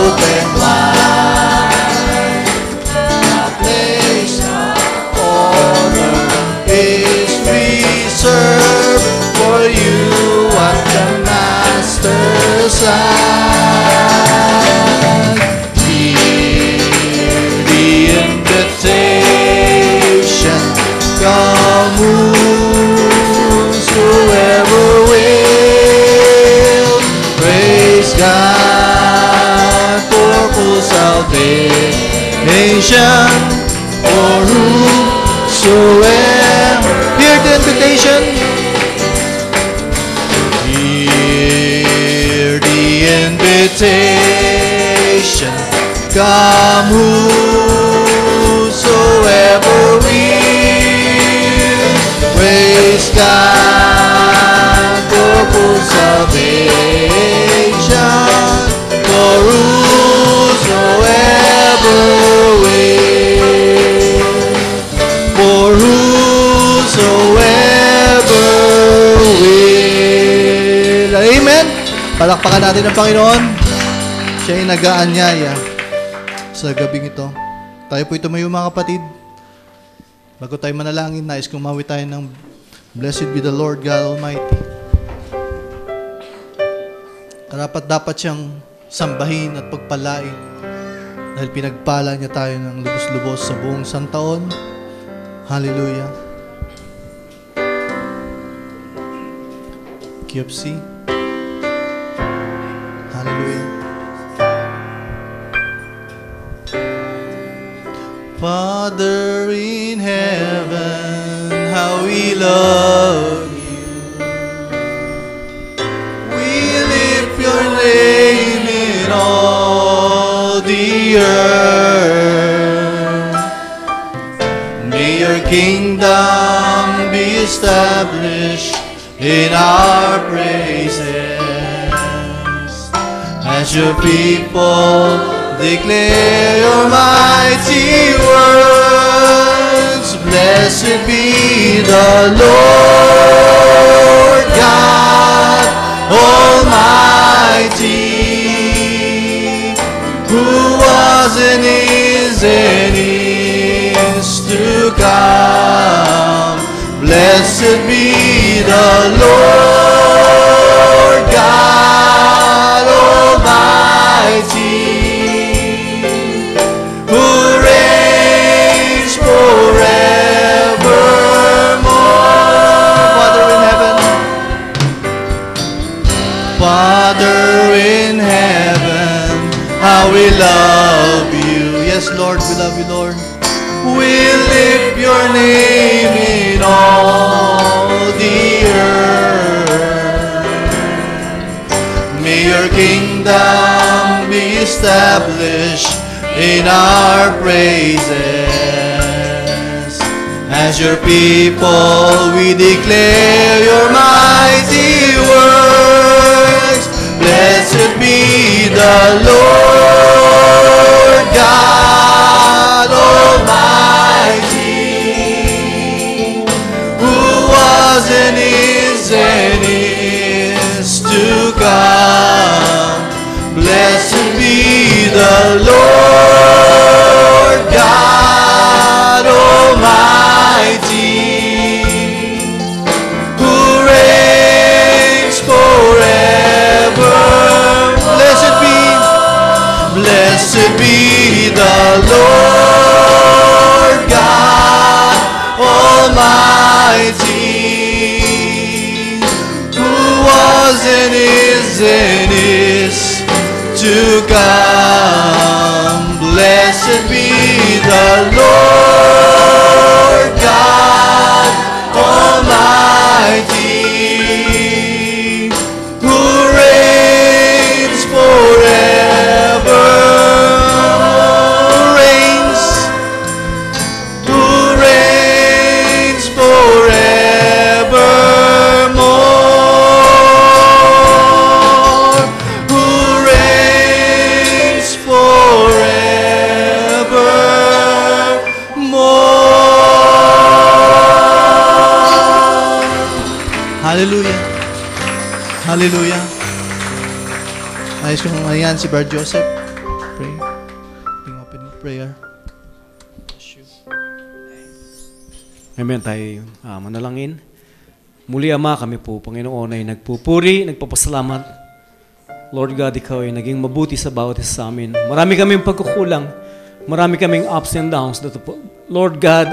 open wide. The place of honor is reserved for you at the Master's side. Hear the invitation, come whosoever will. Praise God for full salvation, for whosoever. Hear the invitation. Hear the invitation, come whosoever will. Praise God for full salvation, for whosoever will. For whosoever will. Amen. Palakpakan natin ang Panginoon. Siya ay nag-aanyaya sa gabing ito. Tayo po tumayo mga kapatid. Bago tayo manalangin, nais kong mawi tayo ng Blessed be the Lord God Almighty. Karapat dapat siyang sambahin at pagpalain dahil pinagpala niya tayo ng lubos-lubos sa buong santaon. Hallelujah. Key of C. Hallelujah. Father in heaven, how we love you. We lift your name in all the earth. May your kingdom be established in our praises. As your people declare your mighty words. Blessed be the Lord God Almighty, who was and is to come. Blessed be the Lord God Almighty, how we love you. Yes, Lord, we love you, Lord. We lift your name in all the earth. May your kingdom be established in our praises. As your people, we declare your mighty works. Blessed be the Lord God Almighty, who was and is to come. Blessed be the Lord God Almighty, who reigns forever. Blessed be the Lord God Almighty, who was and is to come. Blessed be the Lord God Almighty, who reigns forever. Hallelujah. Hallelujah. Ayos kong ayan si Brad Joseph. prayer. Amen. Tayo manalangin. Muli, Ama, kami po, Panginoon, ay nagpupuri, nagpapasalamat. Lord God, Ikaw ay naging mabuti sa bawat isa sa amin. Marami kaming pagkukulang. Marami kaming ups and downs. Lord God,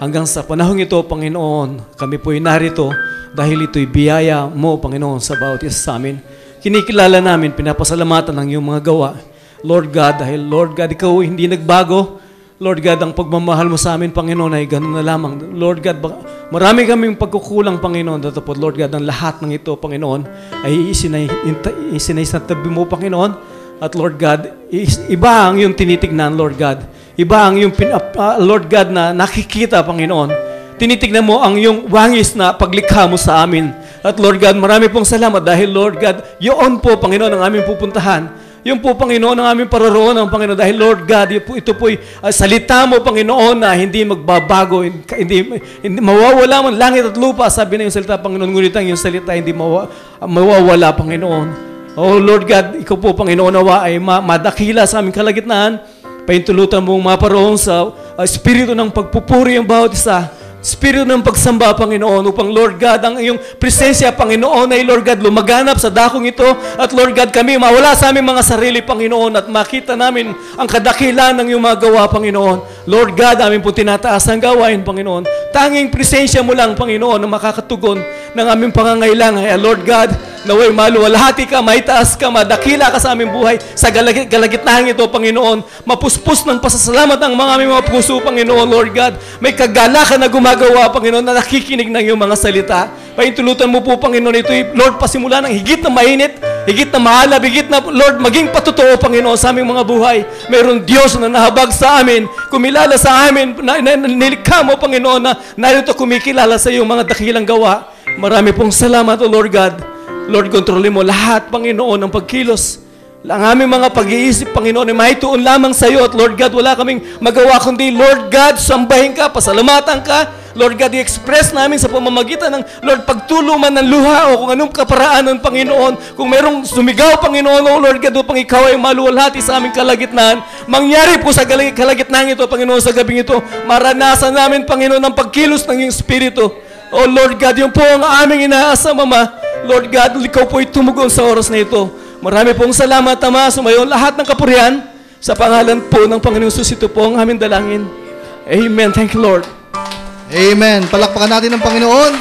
hanggang sa panahong ito, Panginoon, kami po ay narito dahil ito'y biyaya mo, Panginoon, sa bawat isa sa amin. Kinikilala namin, pinapasalamatan ng iyong mga gawa. Lord God, dahil Lord God, Ikaw hindi nagbago. Lord God, ang pagmamahal mo sa amin, Panginoon, ay ganun na lamang. Lord God, marami kaming pagkukulang, Panginoon. Datapot, Lord God, ang lahat ng ito, Panginoon, ay isinay sa tabi mo, Panginoon. At Lord God, iba ang iyong tinitignan, Lord God. Iba ang iyong, Lord God, na nakikita, Panginoon. Tinitignan mo ang iyong wangis na paglikha mo sa amin. At Lord God, marami pong salamat dahil, Lord God, yun po, Panginoon, ang aming pupuntahan. Yung po, Panginoon, ang aming paroroonan, Panginoon, dahil, Lord God, ito po'y salita mo, Panginoon, na hindi magbabago, hindi mawawala man langit at lupa, sabi na yung salita, Panginoon, ngunit ang yung salita hindi mawawala, Panginoon. Oh, Lord God, Ikaw po, Panginoon, nawa ay madakila sa aming kalagitnaan, paintulutan mong maparoon sa espiritu ng pagpupuri ang bawat isa, Espiritu ng pagsamba, Panginoon, upang Lord God, ang iyong presensya, Panginoon, ay Lord God, lumaganap sa dakong ito. At Lord God, kami mawala sa aming mga sarili, Panginoon, at makita namin ang kadakilan ng iyong mga gawa, Panginoon. Lord God, amin po tinataas ang gawain, Panginoon. Tanging presensya mo lang, Panginoon, na makakatugon ng aming pangangailangan. Lord God, naway maluwalhati ka, maitaas ka, madakila ka sa aming buhay. Sa galagitnaan ito, Panginoon, mapuspos ng pasasalamat ang mga aming mga puso, Panginoon, Lord God. May kagalakan na gumagawa, Panginoon, na nakikinig ng iyong mga salita. Paintulutan mo po, Panginoon, ito, Lord, pasimula ng higit na mainit, higit na mahalab, higit na, Lord, maging patotoo, Panginoon, sa aming mga buhay. Mayroong Diyos na nahabag sa amin, kumilala sa amin, nilikha mo, Panginoon, na narito kumikilala sa iyong mga dakilang gawa. Marami pong salamat, O Lord God. Lord, kontrolin mo lahat, Panginoon, ng pagkilos. Ang aming mga pag-iisip, Panginoon, ay maituon lamang sa iyo. At Lord God, wala kaming magawa kundi, Lord God, sambahin ka, pasalamatan ka. Lord God, i-express namin sa pamamagitan ng, Lord, pagtuluman ng luha o kung anong kaparaanan, Panginoon. Kung merong sumigaw, Panginoon, O Lord God, upang ikaw ay maluwalhati sa aming kalagitnaan, mangyari po sa kalagitnaan ito, Panginoon, sa gabing ito. Maranasan namin, Panginoon, ang pagkilos ng iyong Espiritu. O Lord God, yun po ang aming inaasa, Mama. Lord God, ikaw po ay tumugon sa oras na ito. Marami pong salamat, Ama, sumayon lahat ng kapurihan sa pangalan po ng Panginoong Jesus. Ito po ang aming dalangin. Amen. Thank you, Lord. Amen. Palakpakan natin ng Panginoon.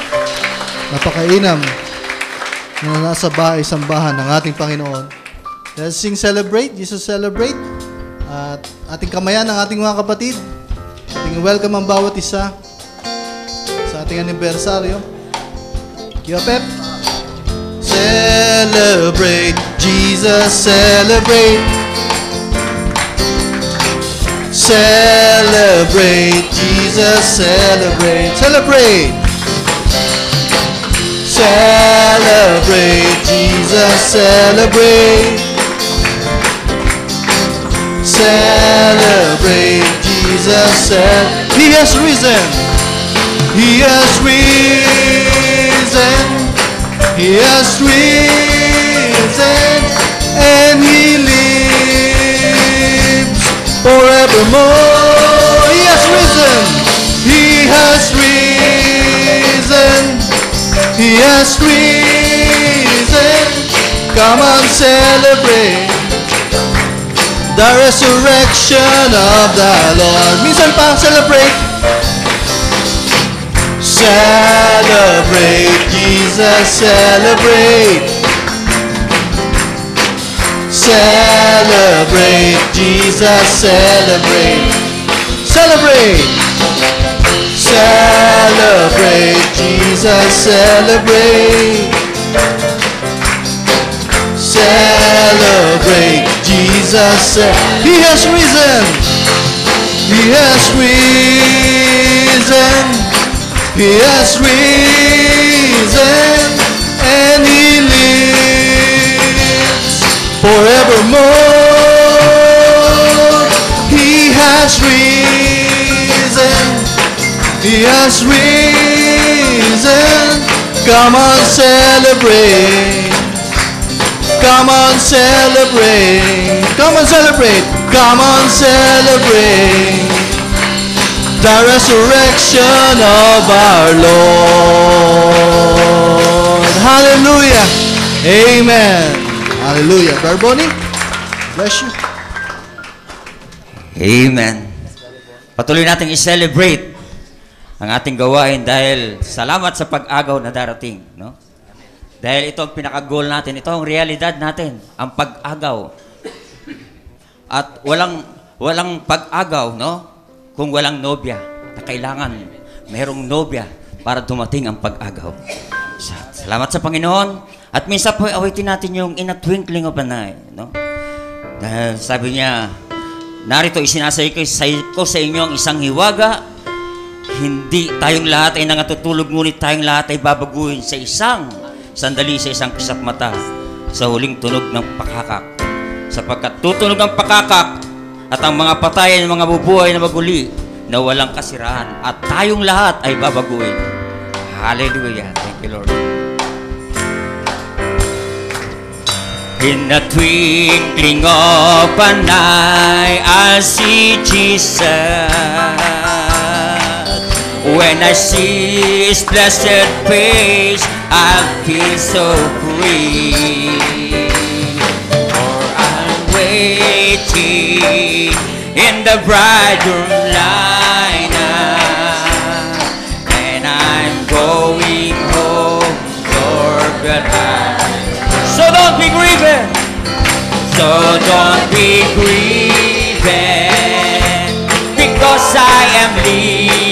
Napakainam na nasa bahay-sambahan ng ating Panginoon. Let's sing Celebrate, Jesus Celebrate. At ating kamayan ng ating mga kapatid. Ating welcome ang bawat isa sa ating anibersaryo. Kiyo, Pep. Celebrate, Jesus, celebrate. Celebrate, Jesus, celebrate. Celebrate. Celebrate, Jesus, celebrate. Celebrate, Jesus, celebrate. He has risen. He has risen. He has risen, and He lives forevermore. He has risen. He has risen. He has risen. Come on, celebrate the resurrection of the Lord. Minsan pa, celebrate. Celebrate, Jesus, celebrate. Celebrate, Jesus, celebrate. Celebrate. Celebrate, Jesus, celebrate. Celebrate, Jesus, He has risen. He has risen. He has risen, and He lives forevermore. He has risen. He has risen. Come on, celebrate. Come on, celebrate. Come on, celebrate. Come on, celebrate the resurrection of our Lord. Hallelujah. Amen. Hallelujah. Brother Bonnie, bless you. Amen. Patuloy nating i-celebrate ang ating gawain dahil salamat sa pag-agaw na darating, no? Dahil ito ang pinaka-goal natin, ito ang realidad natin, ang pag-agaw. At walang pag-agaw, no? Kung walang nobya, na kailangan merong nobya para dumating ang pag-agaw. Salamat sa Panginoon. At minsan po awitin natin yung In a Twinkling of an Eye, no? Dahil sabi niya, narito isinasay ko sa inyo ang isang hiwaga. Hindi tayong lahat ay nangatutulog, ngunit tayong lahat ay babaguhin sa isang sandali, sa isang kisap mata, sa huling tunog ng pakakak. Sapagkat tutunog ang pakakak at ang mga patay ay mga bubuhay na maguli na walang kasiraan, at tayong lahat ay babaguhin. Hallelujah. Thank you, Lord. In the twinkling of an eye, I'll see Jesus. When I see His blessed face, I'll feel so free. For I'm waiting in the bridegroom line, and I'm going home, Lord, but so don't be grieving. So don't be grieving, because I am leaving.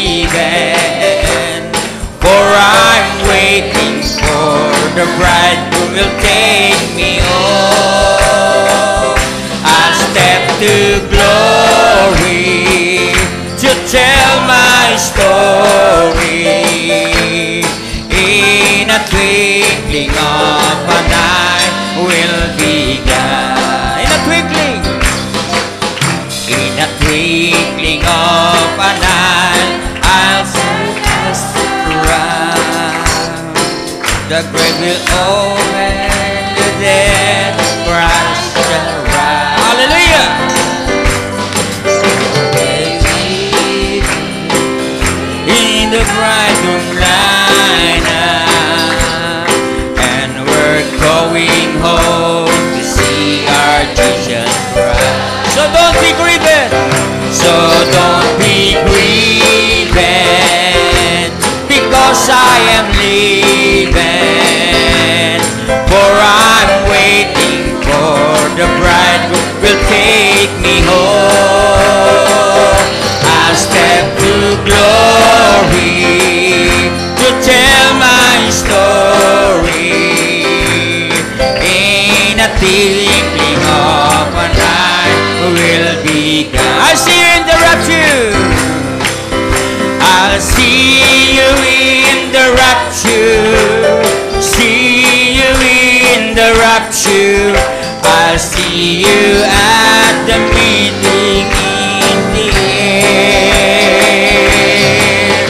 For I'm waiting for the bride who will take me home. I'll step to glory to tell my story. In a twinkling of an eye will be gone. In a twinkling of an eye, I'll see us around. The grave will open, the dead rise shall rise. Hallelujah! In the bridegroom line, and we're going home to see our Jesus Christ. So don't be grieving. So don't be grieving, because I am leaving. For I'm waiting for the bride who will take me home. I'll step to glory to tell my story. In a twinkling of an eye will be gone. I see you in the rapture. I'll see you in the rapture. See you in the rapture. I'll see you at the meeting in the air.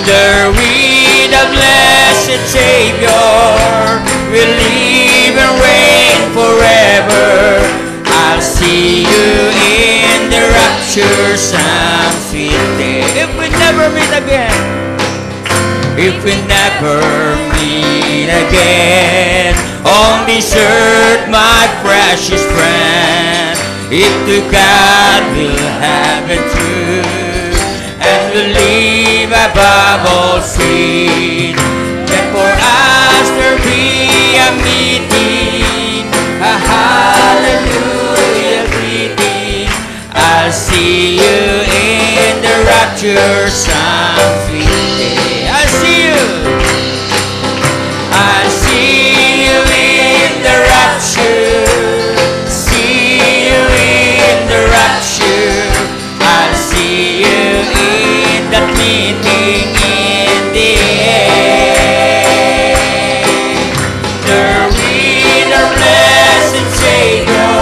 There with the blessed Savior will live and reign forever. I'll see you in the rapture some sweet day. If we never meet again, if we never meet again on this earth, my precious friend, if to God will have it true, and will live above all sin, then for us there be a meeting, a hallelujah greeting. I'll see you in the rapture some sweet day. I see you. I see you in the rapture. See you in the rapture. I'll see you in that meeting in the air. There with our blessed Savior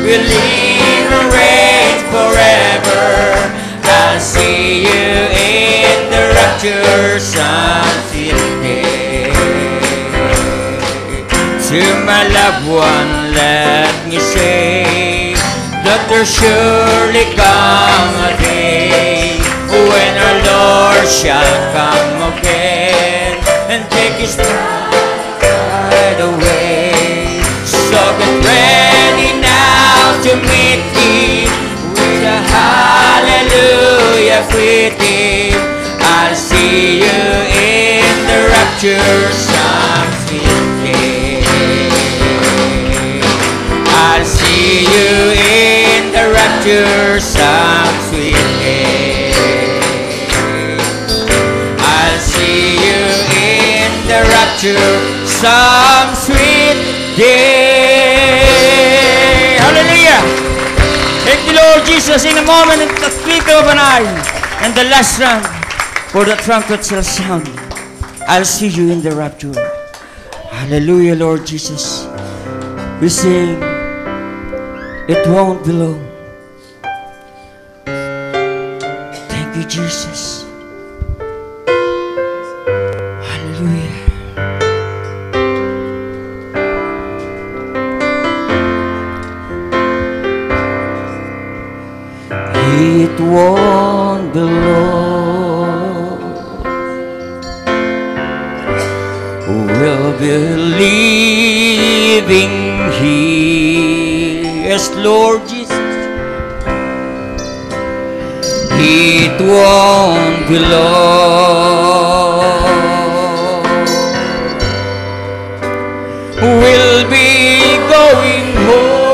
will live and reign forever. I'll see you in the rapture some sweet day. To my loved one, let me say, the that there surely come a day when our Lord shall come again and take his bride away. So get ready now to meet him with a hallelujah greeting. I'll see you in the rapture some sweet day. I'll see you in the rapture some sweet day. I'll see you in the rapture some sweet day. Hallelujah! Thank you, Lord Jesus. In a moment, in the twinkle of an eye, and the last round, for the trumpet shall sound. I'll see you in the rapture. Hallelujah, Lord Jesus. We sing, it won't be long. Thank you, Jesus. Hallelujah. It won't be long. We'll be living here. Yes, Lord Jesus. It won't be long. We'll be going home.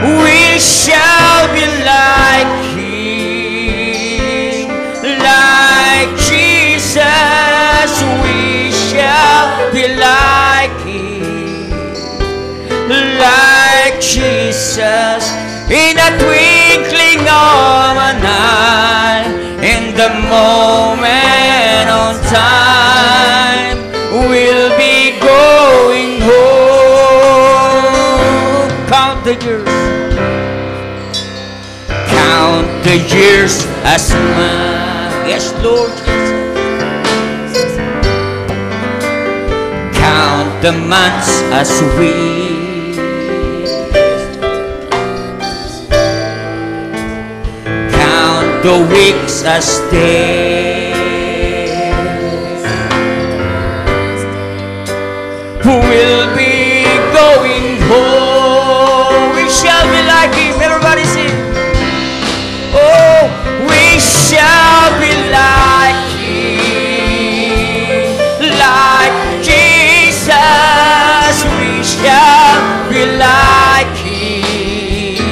We shall be like Him, like Jesus. We shall be like Him, like Jesus. In a twinkling of an eye, in the moment of time, we'll be going home. Count the years. Count the years as mine. Yes, Lord Jesus. Count the months as we. Count the weeks as days. We'll be going home. We shall be like Him. Everybody sing. Oh, we shall be like Him, like Jesus. We shall be like Him,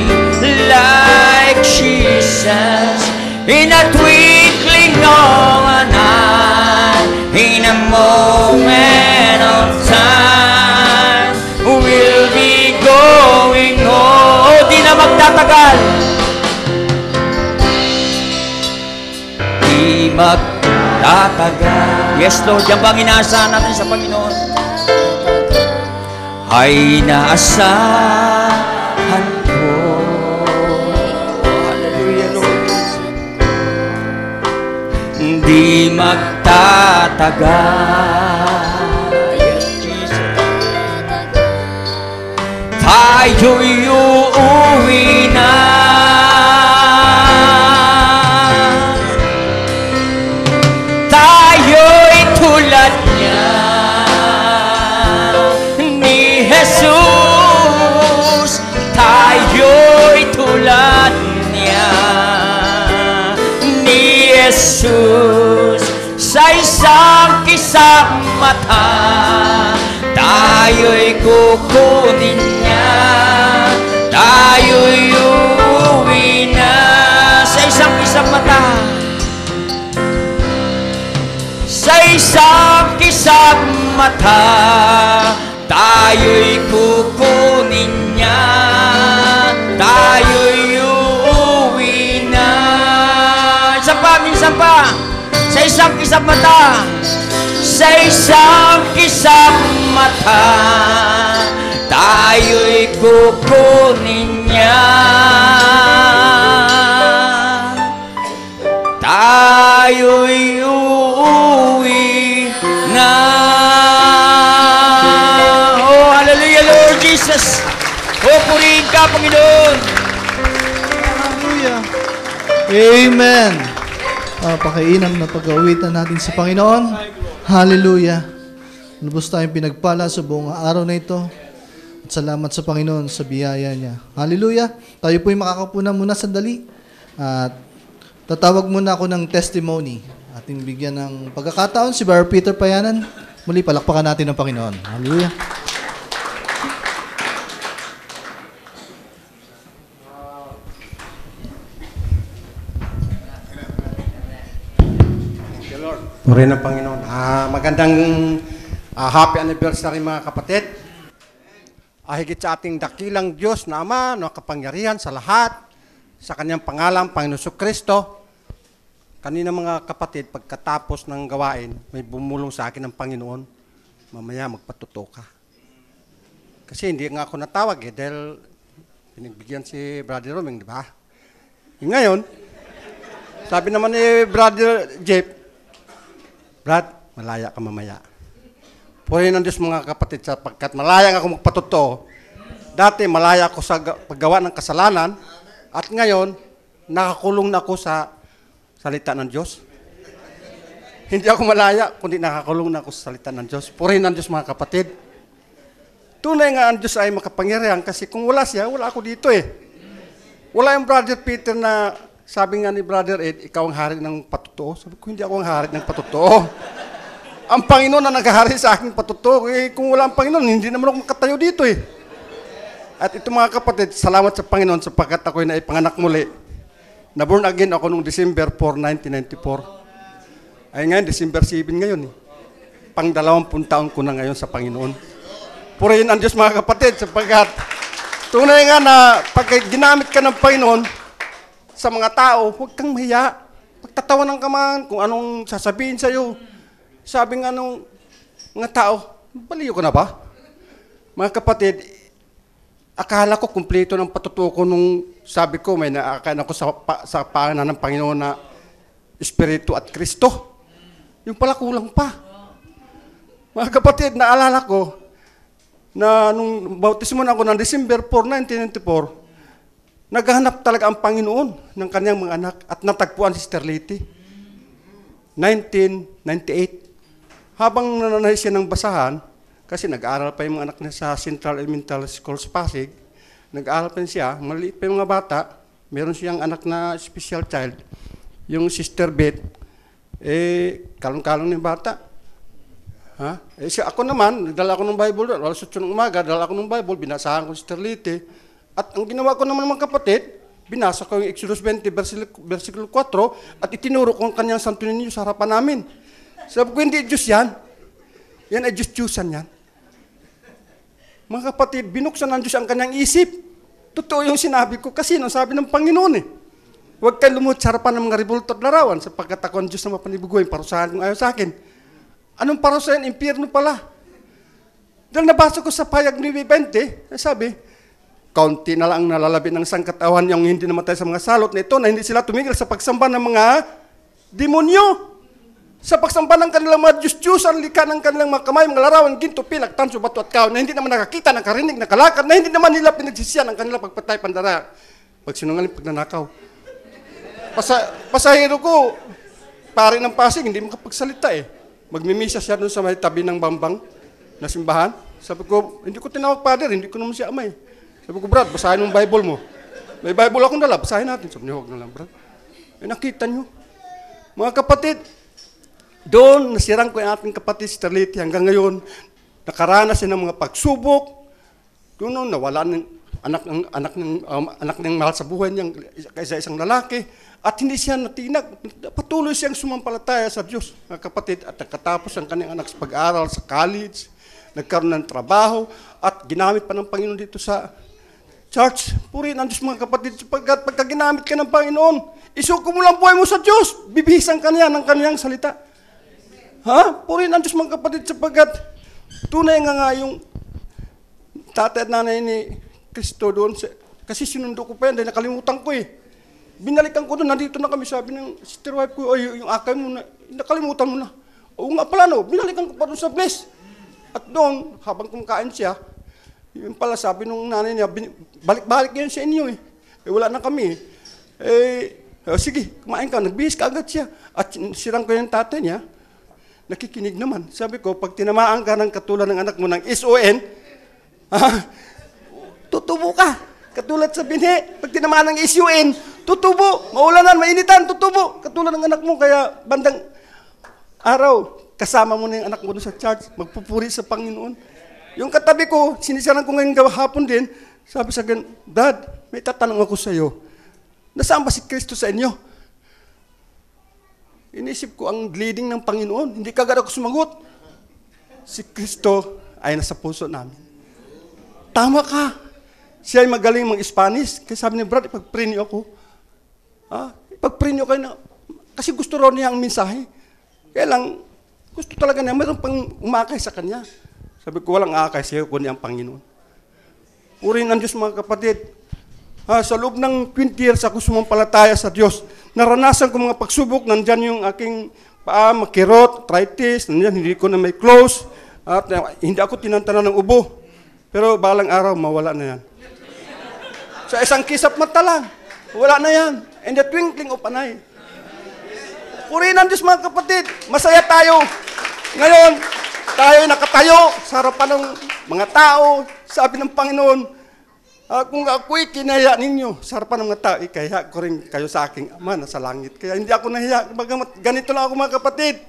like Jesus. In a twinkling of an eye, in a moment of time, we'll be going home. Oh, di na magtatagal. Di magtatagal. Yes, Lord, yan bang inaasahan natin sa Panginoon? Ay naasahan ko. Hallelujah, Lord. Di magtatagal. Yes, Jesus. Tayo'y uuwi na. Tayo'y tulad niya, ni Jesus. Tayo'y tulad niya, ni Jesus. Sa isang kisang mata, tayo'y kukunin niya. Tayo'y uuwi na. Sa isang kisang mata, sa isang kisang mata, tayo'y kukunin niya. Tayo'y uuwi na. Isa pa, minsan pa. Sa isang kisang mata, sa isang kisang mata, tayo'y kukunin niya. Tayo'y uuwi na. Oh, hallelujah. Jesus. Purihin ka, Panginoon. Hallelujah. Amen. Pakiinam na pag-awitan natin sa Panginoon. Hallelujah. Lubos tayong pinagpala sa buong araw na ito. At salamat sa Panginoon sa biyaya niya. Hallelujah. Tayo po'y makakapuna muna sandali. At tatawag muna ako ng testimony. Ating bigyan ng pagkakataon si Brother Peter Payanan. Muli, palakpakan natin ng Panginoon. Hallelujah. Purihin ng Panginoon. Magandang happy anniversary mga kapatid. Higit sa ating dakilang Diyos na Ama, na kapangyarihan sa lahat, sa kanyang pangalan, Panginoon Kristo. Kanina mga kapatid, pagkatapos ng gawain, may bumulong sa akin ng Panginoon, mamaya magpatuto ka. Kasi hindi nga ako natawag dahil pinagbigyan si Brother Roming, di ba? Ngayon, sabi naman ni Brother Jeff, Brad, malaya ka mamaya. Purihin ng Diyos mga kapatid sapagkat malaya ako magpatuto. Dati malaya ako sa paggawa ng kasalanan at ngayon nakakulong na ako sa salita ng Diyos. Hindi ako malaya kundi nakakulong na ako sa salita ng Diyos. Purihin ng Diyos mga kapatid. Tunay nga ang Diyos ay makapangyarihan kasi kung wala siya, wala ako dito eh. Wala yung Brother Peter na sabi nga ni Brother Ed, ikaw ang hari ng patutuo. Sabi ko, hindi ako ang hari ng patutuo. Ang Panginoon na naghahari sa aking patutuo. Eh, kung wala ang Panginoon, hindi naman ako makatayo dito eh. At ito mga kapatid, salamat sa Panginoon sapagkat ako'y naipanganak muli. Na-born again ako noong December 4, 1994. Ay ngayon, December 7 ngayon eh. Pang 20 taon ko na ngayon sa Panginoon. Purihin ang Diyos mga kapatid sapagkat tunay nga na pag ginamit ka ng Panginoon, sa mga tao, huwag kang mahiya. Pagtatawanan ka man kung anong sasabihin sa'yo. Sabi nga nung mga tao, baliw ka na ba? Mga kapatid, akala ko kumpleto ng patutuo ko nung sabi ko, may naakain ako sa paanan ng Panginoon na Espiritu at Kristo. Yung pala kulang pa. Mga kapatid, naalala ko na nung bautismo na ako ng December 4, 1994, naghahanap talaga ang Panginoon ng kanyang mga anak at natagpuan si Sister Liti. 1998. Habang nananay siya ng basahan, kasi nag-aaral pa yung mga anak niya sa Central Elemental School sa Pasig, nag-aaral pa siya, maliit pa yung mga bata, meron siyang anak na special child, yung Sister Beth, kalong-kalong na yung bata. Ako naman, nagdala ako ng Bible, alas 8 ng umaga, dala ako ng Bible, binasahan ko si Sister Liti. At ang ginawa ko naman mga kapatid, binasa ko yung Exodus 20, versikulo 4, at itinuro ko ang kanyang santo ninyo sa harapan namin. Sabi ko, hindi Diyos yan. Yan ay Diyos-Diyusan yan. Mga kapatid, binuksan ng Diyos ang kanyang isip. Totoo yung sinabi ko, kasi nang sabi ng Panginoon eh. Huwag kayo lumuhod sa harapan ng mga ribulto at larawan, sapagkat ako ang Diyos na mapanibugoy, parusahan kung ayaw sa akin. Anong parusahan? Impyerno pala. Dahil nabasa ko sa payag ni 20, sabi, kaunti na lang nalalabi ng sangkatawan yung hindi namatay sa mga salot na ito na hindi sila tumigil sa pagsamba ng mga demonyo. Sa pagsamba ng kanilang mga Diyos-Diyos, ang lika ng kanilang mga kamay, mga larawan, ginto, pilak, tanso, bato at kaon, na hindi naman nakakita, nakarinig, nakalakad, na hindi naman nila pinagsisiyan ang kanilang pagpatay, pandara, pagsinungaling, pagnanakaw. Pasahero ko, pare ng Pasig, hindi makapagsalita eh. Magmimisa siya doon sa may tabi ng Bambang na simbahan. Sabi ko, hindi ko tinawag father, hindi ko naman siya amay. Sabi ko, Brad, basahin mo yung Bible mo. May Bible akong dala, basahin natin. Sabi niya, huwag na lang, Brad. Nakita nyo. Mga kapatid, doon, nasirang ko yung ating kapatid, si Starliti, hanggang ngayon, nakaranas siya ng mga pagsubok. Doon, nawala ng anak ng mahal sa buhay niya, kaysa isang lalaki. At hindi siya natinag. Patuloy siyang sumampalataya sa Diyos, mga kapatid. At nakatapos ang kanyang anak sa pag-aaral sa college, nagkaroon ng trabaho, at ginamit pa ng Panginoon dito sa church. Purihin ang Diyos mga kapatid, pagka ginamit ka ng Panginoon, isuko mo lang buhay mo sa Diyos, bibihisan ka niya ng kanyang salita. Purihin ang Diyos mga kapatid, sapagkat tunay nga yung tatay at nanay ni Kristo doon, kasi sinundo ko pa yan, dahil nakalimutan ko eh. Binalikan ko doon, nandito na kami, sabi ng sister wife ko, yung akay mo na, nakalimutan mo na. Oo nga pala no, binalikan ko pa doon sa place. At doon, habang kumakain siya, Yun pala, sabi nung nanay niya, balik-balik yan sa inyo eh. Wala na kami. Sige, kumain ka. Nagbihis ka agad siya. At sirang ko yung tatay niya. Nakikinig naman. Sabi ko, pag tinamaan ka ng katulad ng anak mo ng SON, tutubo ka. Katulad sa binhi, pag tinamaan ng SUN, tutubo. Maulanan, mainitan, tutubo. Katulad ng anak mo, kaya bandang araw, kasama mo na yung anak mo doon sa church, magpupuri sa Panginoon. Yung katabi ko, sinisiran ko ngayon hapon din, sabi sa akin, Dad, may tatanong ako sa iyo. Nasaan ba si Kristo sa inyo? Inisip ko ang leading ng Panginoon. Hindi kagad ako sumagot. Si Kristo ay nasa puso namin. Tama ka. Siya ay magaling mag-Spanish. Kaya sabi ni Brad, ipag-pray niyo ako. Ipag-pray niyo kayo na, kasi gusto raw niya ang mensahe. Kaya lang, gusto talaga niya, mayroon pang umakay sa kanya. Sabi ko, walang akay siya, kundi ang Panginoon. Purihin ang Diyos, mga kapatid. Sa loob ng 20 years, ako sumampalataya sa Diyos. Naranasan ko mga pagsubok, nandyan yung aking paa, makirot, arthritis, nandyan, hindi ko na may close, at hindi ako tinantanan ng ubo. Pero balang araw, mawala na yan. Sa isang kisap mata lang, wala na yan. And the twinkling of an eye. Purihin ang Diyos, mga kapatid. Masaya tayo. Ngayon, tayo nakatayo sa harapan ng mga tao. Sabi ng Panginoon, kung ako'y kinaya ninyo sa harapan ng mga tao, ikaya ko rin kayo sa aking Ama na sa langit. Kaya hindi ako nahiya. Ganito lang ako, mga kapatid.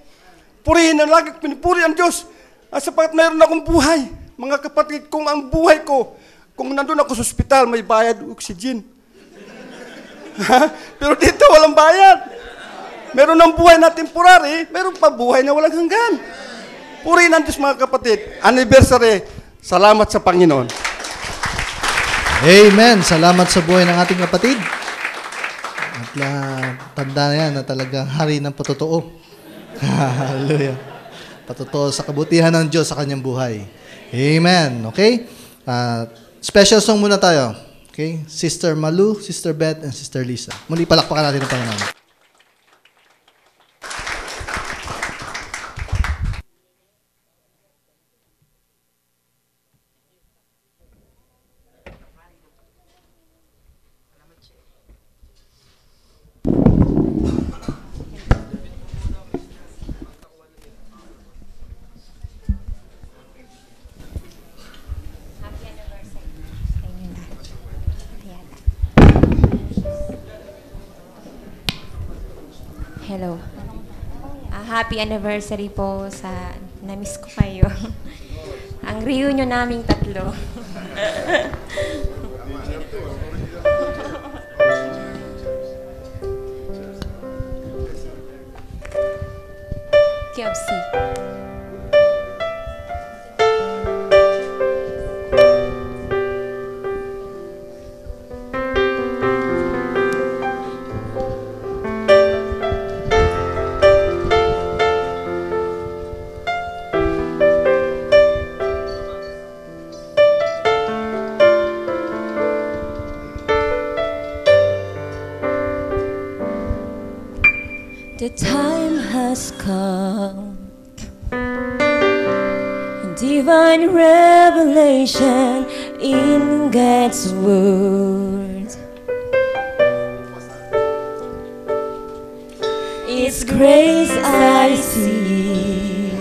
Purihin ang lagi, pinipuri ang Diyos. Sapagat mayroon akong buhay. Mga kapatid, kung ang buhay ko, kung nandun ako sa ospital, may bayad oxygen. Pero dito walang bayad. Meron ng buhay na temporary, meron pa buhay na walang hanggan. Purihin ang Diyos, mga kapatid. Anniversary. Salamat sa Panginoon. Amen. Salamat sa buhay ng ating kapatid. At tanda na yan na talagang hari ng patotoo. Hallelujah. Patotoo sa kabutihan ng Diyos sa kanyang buhay. Amen. Okay? Special song muna tayo. Okay? Sister Malu, Sister Beth, and Sister Lisa. Muli palakpakan natin ang Panginoon. Hello. Happy anniversary po sa na-miss ko kayo. Ang reunion naming tatlo. Kiopsi. The time has come, divine revelation in God's word. It's grace I see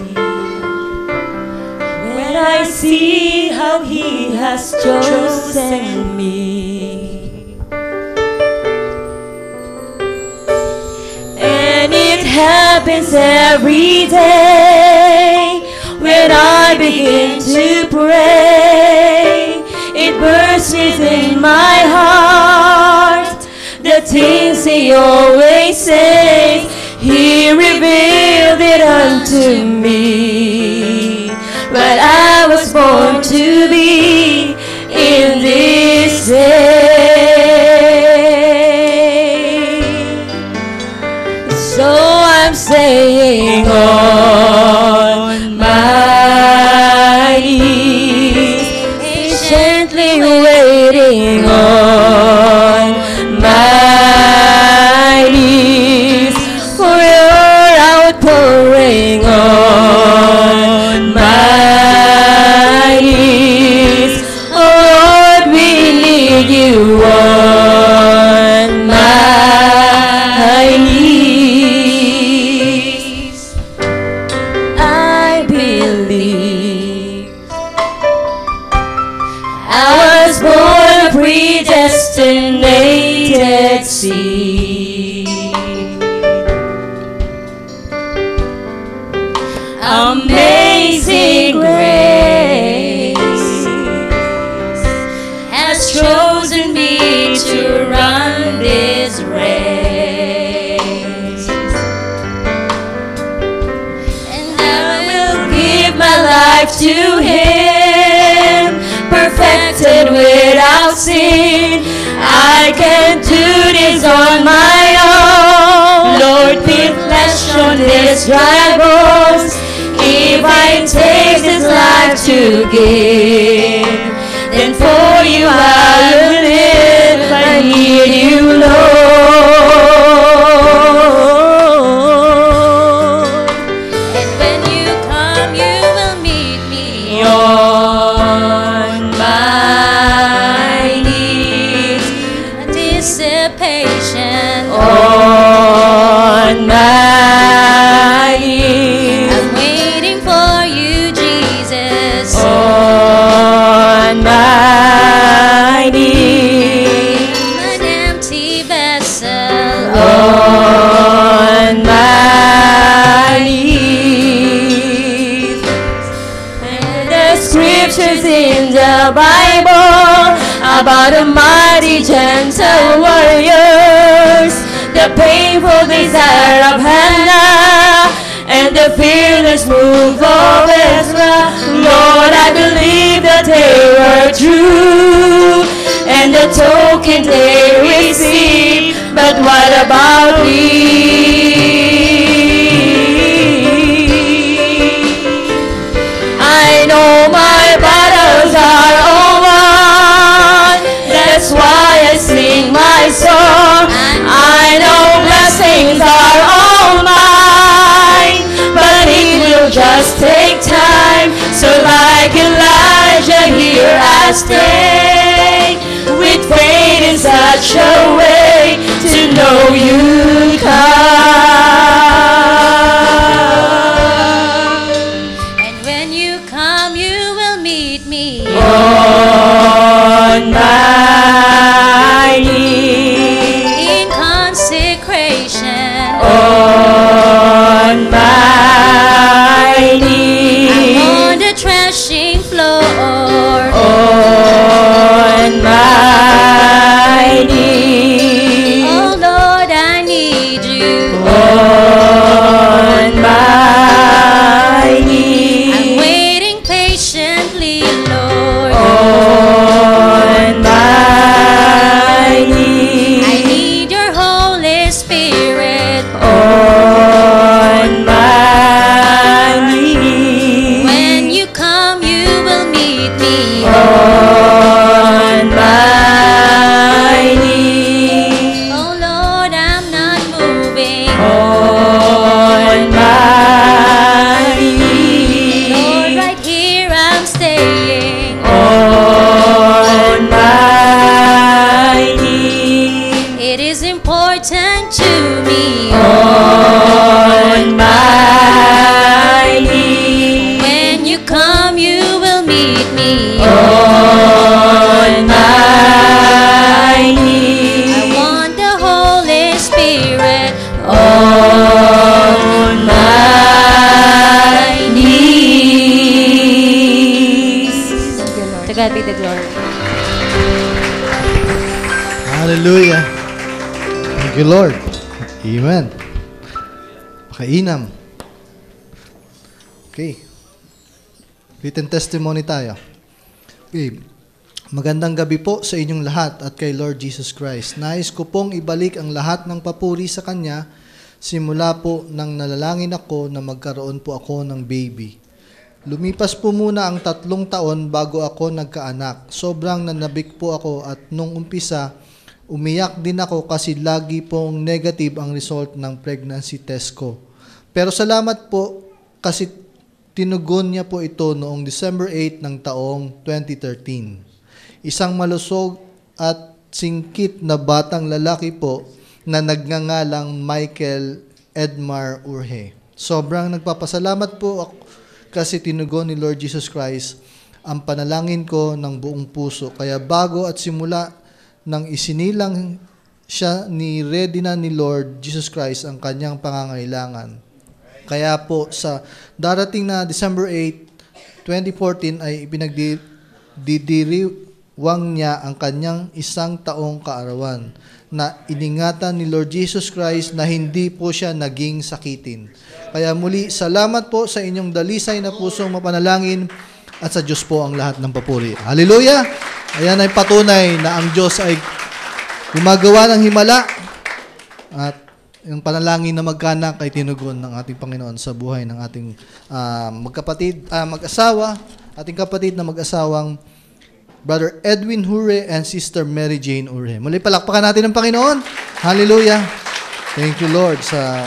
when I see how He has chosen me. Happens every day when I begin to pray. It bursts within my heart the things He always says. He revealed it unto me, but I was born to be in this day. So I'm saying on my knees, patiently waiting on my knees for your outpouring on my knees. I was born a predestinated seed. Amazing grace has chosen me to run this race, and I will give my life to Him, perfected without sin. I can't do this on my own. Lord, put flesh on this dry bones. If I take this life to give, then for you I will live. I need you, Lord. And when you come, you will meet me on my knees. Anticipation on my knees. I'm waiting for you, Jesus, on my knees. An empty vessel on my knees. And the scriptures in the Bible about the mighty gentle warriors, the painful desire of Hannah, and the fearless move of Ezra. Lord, I believe that they were true, and the token they received. But what about me? I know my battles are all won. That's why I sing my song. I know blessings are all mine, but it will just take time. So like Elijah, here I stay, with faith in such a way to know you come. And when you come, you will meet me on my knees, in consecration on my knees. I'm on the threshing floor on my knees. Oh Lord, I need you on my knees. I'm waiting patiently, Lord, on my knees. I need your Holy Spirit on my knees. When you come, you will meet me on my knees. Oh Lord, I'm not moving on my knees. Lord, right here I'm staying on my knees. It is important to me on my knees. When you come, you will meet me on my knees. I want the Holy Spirit on my knees. To God be the glory. Hallelujah. Thank you, Lord. Amen. Pakainam. Okay. Written testimony tayo. Okay. Magandang gabi po sa inyong lahat at kay Lord Jesus Christ. Nais ko pong ibalik ang lahat ng papuri sa Kanya simula po nang nalalangin ako na magkaroon po ako ng baby. Lumipas po muna ang 3 taon bago ako nagkaanak. Sobrang nanabik po ako at nung umpisa, umiyak din ako kasi lagi pong negative ang result ng pregnancy test ko. Pero salamat po kasi tinugon niya po ito noong December 8 ng taong 2013. Isang malusog at singkit na batang lalaki po na nagngangalang Michael Edmar Urhe. Sobrang nagpapasalamat po ako kasi tinugon ni Lord Jesus Christ ang panalangin ko ng buong puso. Kaya bago at simula nang isinilang siya ready na ni Lord Jesus Christ ang kanyang pangangailangan. Kaya po sa darating na December 8, 2014 ay ipinagdiriwang niya ang kanyang 1 taong kaarawan na iningatan ni Lord Jesus Christ na hindi po siya naging sakitin. Kaya muli, salamat po sa inyong dalisay na pusong mapanalangin at sa Diyos po ang lahat ng papuri. Hallelujah! Ayan ay patunay na ang Diyos ay gumagawa ng himala at yung panalangin na magkanak ay tinugon ng ating Panginoon sa buhay ng ating mag-asawa, ating kapatid na mag-asawang Brother Edwin Hure and Sister Mary Jane Hure. Muli palakpakan natin ang Panginoon. Hallelujah! Thank you, Lord, sa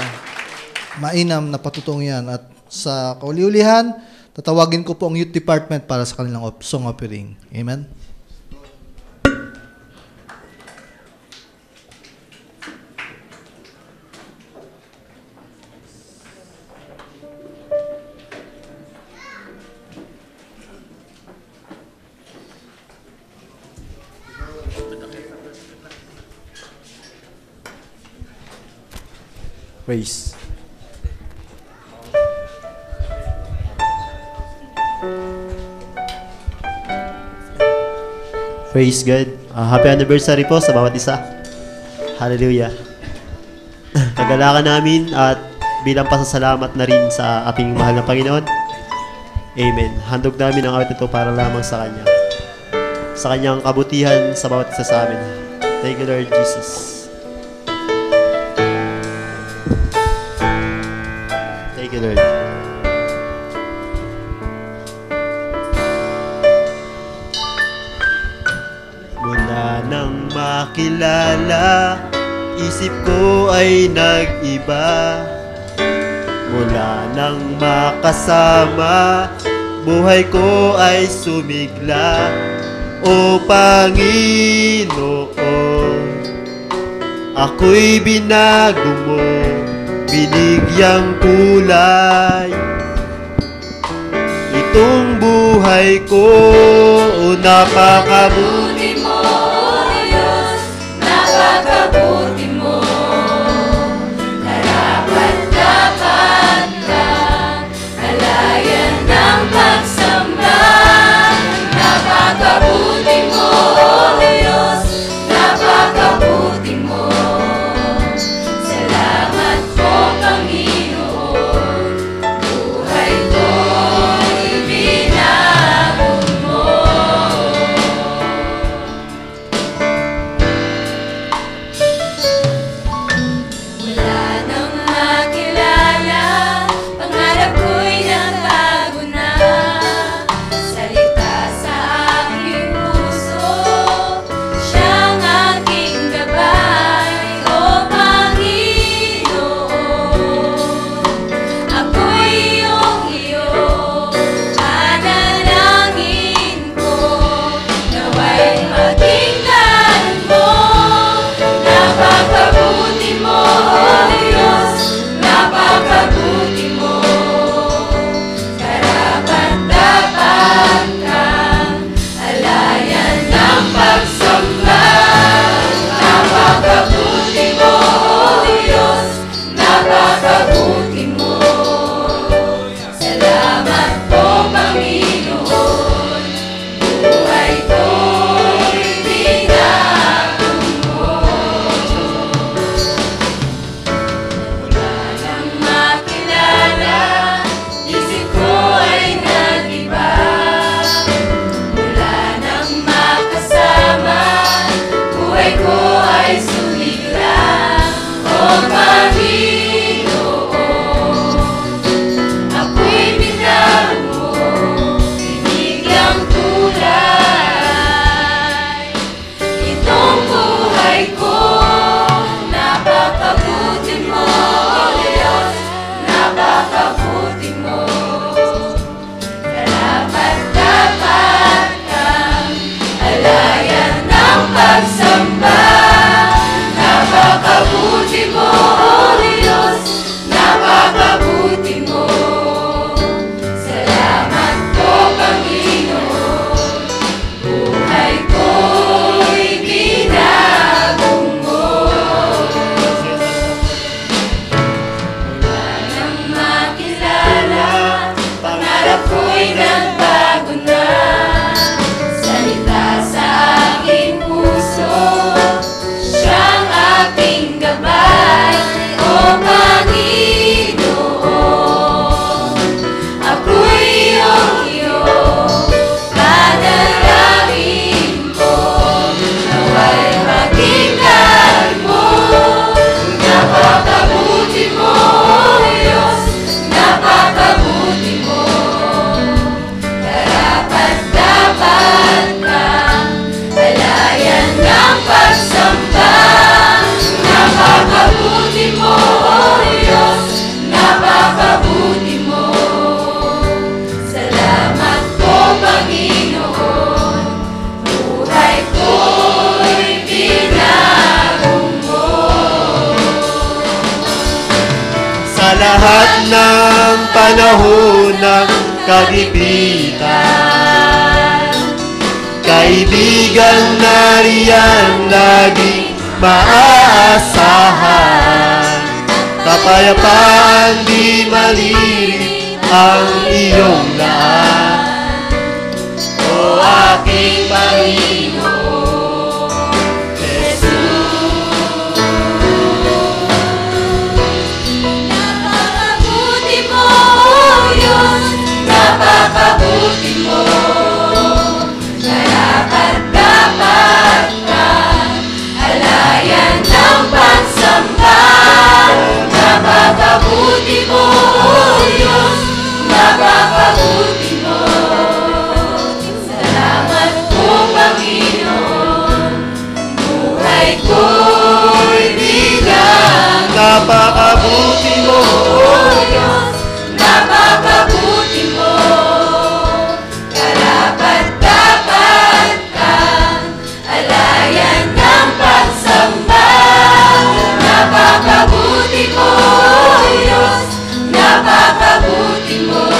mainam na patutong yan. At sa kauliulihan, tatawagin ko po ang youth department para sa kanilang song offering. Amen? Praise. Praise God. Happy anniversary po sa bawat isa. Hallelujah. Kagalakan namin at bilang pasasalamat na rin sa ating mahal na Panginoon. Amen. Handog namin ang awit ito para lamang sa Kanya. Sa Kanyang kabutihan sa bawat isa sa amin. Thank you, Lord Jesus. Thank you, Lord. Mula nang makilala, isip ko ay nag-iba. Mula nang makasama, buhay ko ay sumigla. O Panginoon, ako'y binago mo, binigyang kulay. Itong buhay ko, napakabuti mo, Diyos, napakabuti mo. Karapat-dapat ka, alayan ng pagsamba. Napakabuti mo, Diyos, napakabuti mo. Salamat po, Panginoon, buhay ko'y binago mo. lahat ng panahon ng kagipitan. Kaibigan na riyan laging maaasahan. Kapayapaan di malilit ang iyong lahat. O aking Panginoon Jesus. Napakabuti mo, Diyos, napakabuti mo. Karapat-dapat ka, alayan ng pagsamba. Napakabuti mo, Diyos, napakabuti mo. Salamat po, Panginoon, buhay ko'y bilang. Napakabuti mo, Diyos, napakabuti mo. Karapat-dapat ka, alayan ng pagsamba. Napakabuti mo, Diyos, napakabuti mo.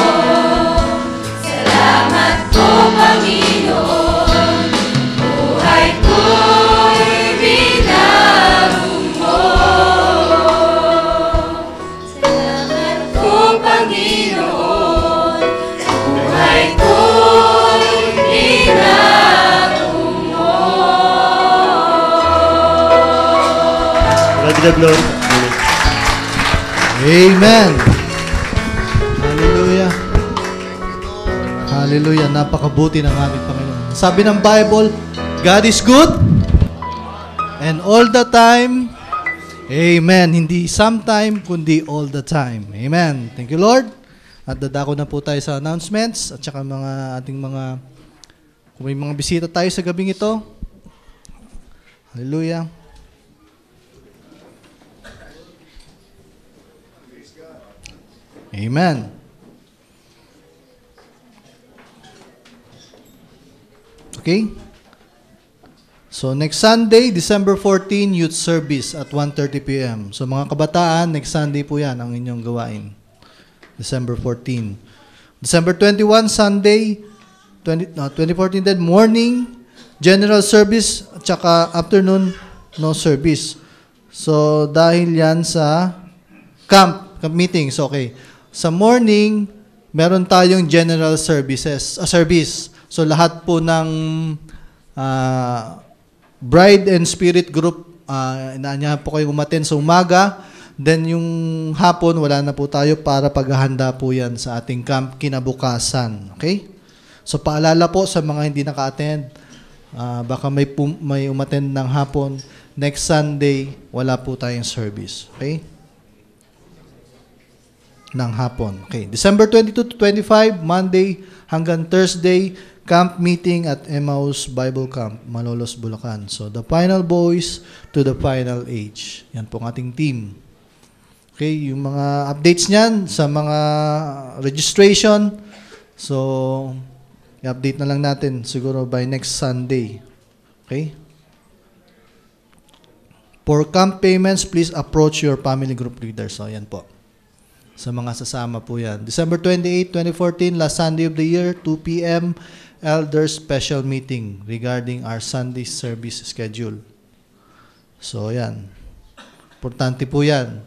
Salamat po, Panginoon, buhay ko'y binago mo. Salamat po, Panginoon, buhay ko'y binago mo. God be the glory. Amen. Hallelujah. Hallelujah. Napakabuti ng ating Panginoon. Sabi ng Bible, God is good and all the time. Amen. Hindi sometime, kundi all the time. Amen. Thank you, Lord. At dadako na po tayo sa announcements at saka kung may mga bisita tayo sa gabing ito. Hallelujah. Amen. Okay? So, next Sunday, December 14, youth service at 1:30 p.m. So, mga kabataan, next Sunday po yan ang inyong gawain. December 14. December 21, Sunday, 2014 din, morning, general service, at saka afternoon, no service. So, dahil yan sa camp meetings, okay. Sa morning, meron tayong general service. So, lahat po ng bride and spirit group, inaanyahan po kayong umattend sa umaga. Then, yung hapon, wala na po tayo para paghahanda po yan sa ating camp kinabukasan. Okay? So, paalala po sa mga hindi naka-attend, baka may umattend ng hapon. Next Sunday, wala po tayong service. Okay? Ng hapon. Okay. December 22 to 25, Monday hanggang Thursday, camp meeting at Emmaus Bible Camp, Malolos, Bulacan. So, the final boys to the final age. Yan po ang ating team. Okay, yung mga updates niyan sa mga registration. So, i-update na lang natin siguro by next Sunday. Okay? For camp payments, please approach your family group leader. So, yan po. Sa mga sasama po yan. December 28, 2014, last Sunday of the year, 2 p.m., Elder Special Meeting regarding our Sunday service schedule. So, yan. Importante po yan.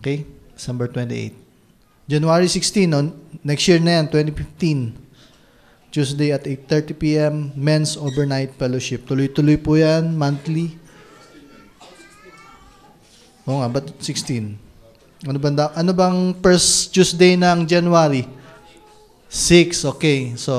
Okay? December 28. January 16, next year na yan, 2015. Tuesday at 8:30 p.m., Men's Overnight Fellowship. Tuloy-tuloy po yan, monthly. Oo nga, ba't 16? Ano bang first Tuesday ng January? 6, okay. So,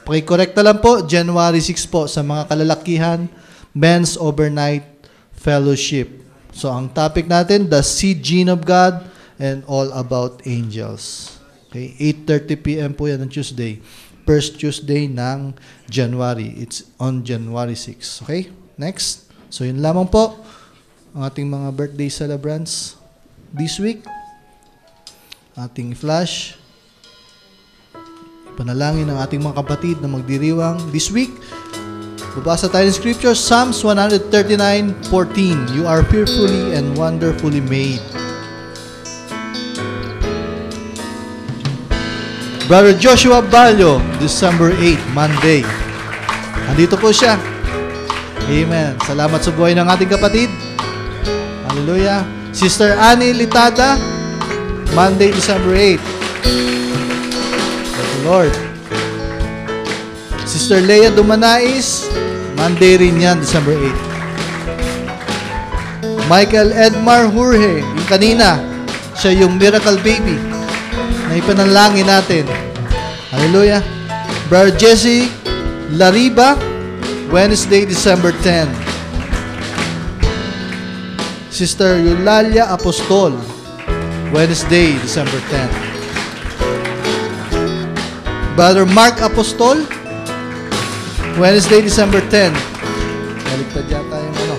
paki-correct na lang po, January 6 po sa mga kalalakihan, Men's Overnight Fellowship. So, ang topic natin, the seed gene of God and all about angels. Okay, 8:30 p.m. po yan on Tuesday. First Tuesday ng January. It's on January 6. Okay, next. So, yun lamang po ang ating mga birthday celebrants this week. Ating flash. Panalangin ang ating mga kapatid na magdiriwang this week. Babasa tayo ng scripture, Psalms 139:14. You are fearfully and wonderfully made. Brother Joshua Balyo, December 8, Monday. Andito po siya. Amen. Salamat sa buhay ng ating kapatid. Hallelujah. Sister Annie Litada, Monday, December 8. Thank you, Lord. Sister Leia Dumanais, Monday rin yan, December 8. Michael Edmar Hurhe, yung kanina, siya yung miracle baby na ipanalangin natin. Hallelujah. Brother Jesse Lariba, Wednesday, December 10. Sister Eulalia Apostol, Wednesday, December 10. Brother Mark Apostol, Wednesday, December 10. Baligtad yata yung ano.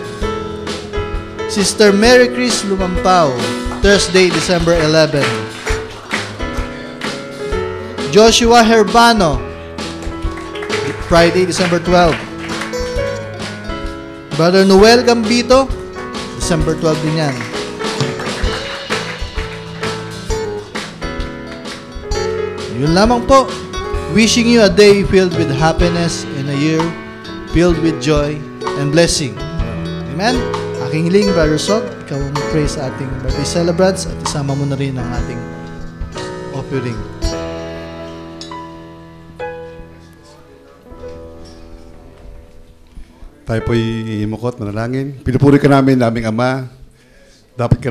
Sister Mary Chris Lumampao, Thursday, December 11. Joshua Herbano, Friday, December 12. Brother Noel Gambito, December 12 din yan. Yun lamang po. Wishing you a day filled with happiness and a year filled with joy and blessing. Amen? Aking hiling, Brother Sok, ikaw ang mag-pray sa ating birthday celebrants at isama mo na rin ang ating offering. Tayo po'y imukot, manalangin. Pinupuri ka namin, naming Ama. Dapat ka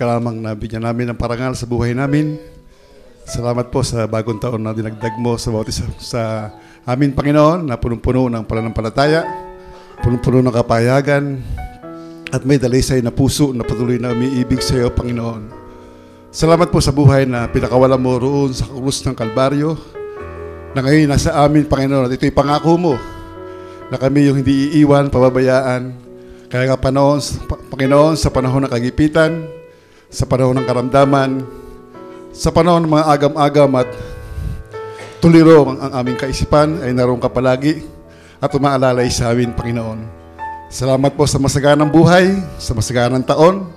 lamang nabigyan namin ng parangal sa buhay namin. Salamat po sa bagong taon na dinagdag mo sa bawat isa sa amin, Panginoon, na punong-puno ng pananampalataya, punong-puno ng kapayagan, at may dalisay na puso na patuloy na umiibig sa iyo, Panginoon. Salamat po sa buhay na pinakawala mo roon sa krus ng Kalbaryo, na ngayon nasa amin, Panginoon, at ito'y pangako mo, na kami yung hindi iiwan, pababayaan. Kaya nga Panginoon, sa panahon ng kagipitan, sa panahon ng karamdaman, sa panahon ng mga agam-agam at tuliro ang aming kaisipan, ay naroon ka palagi at umaalalay sa amin, Panginoon. Salamat po sa masaganang buhay, sa masaganang taon.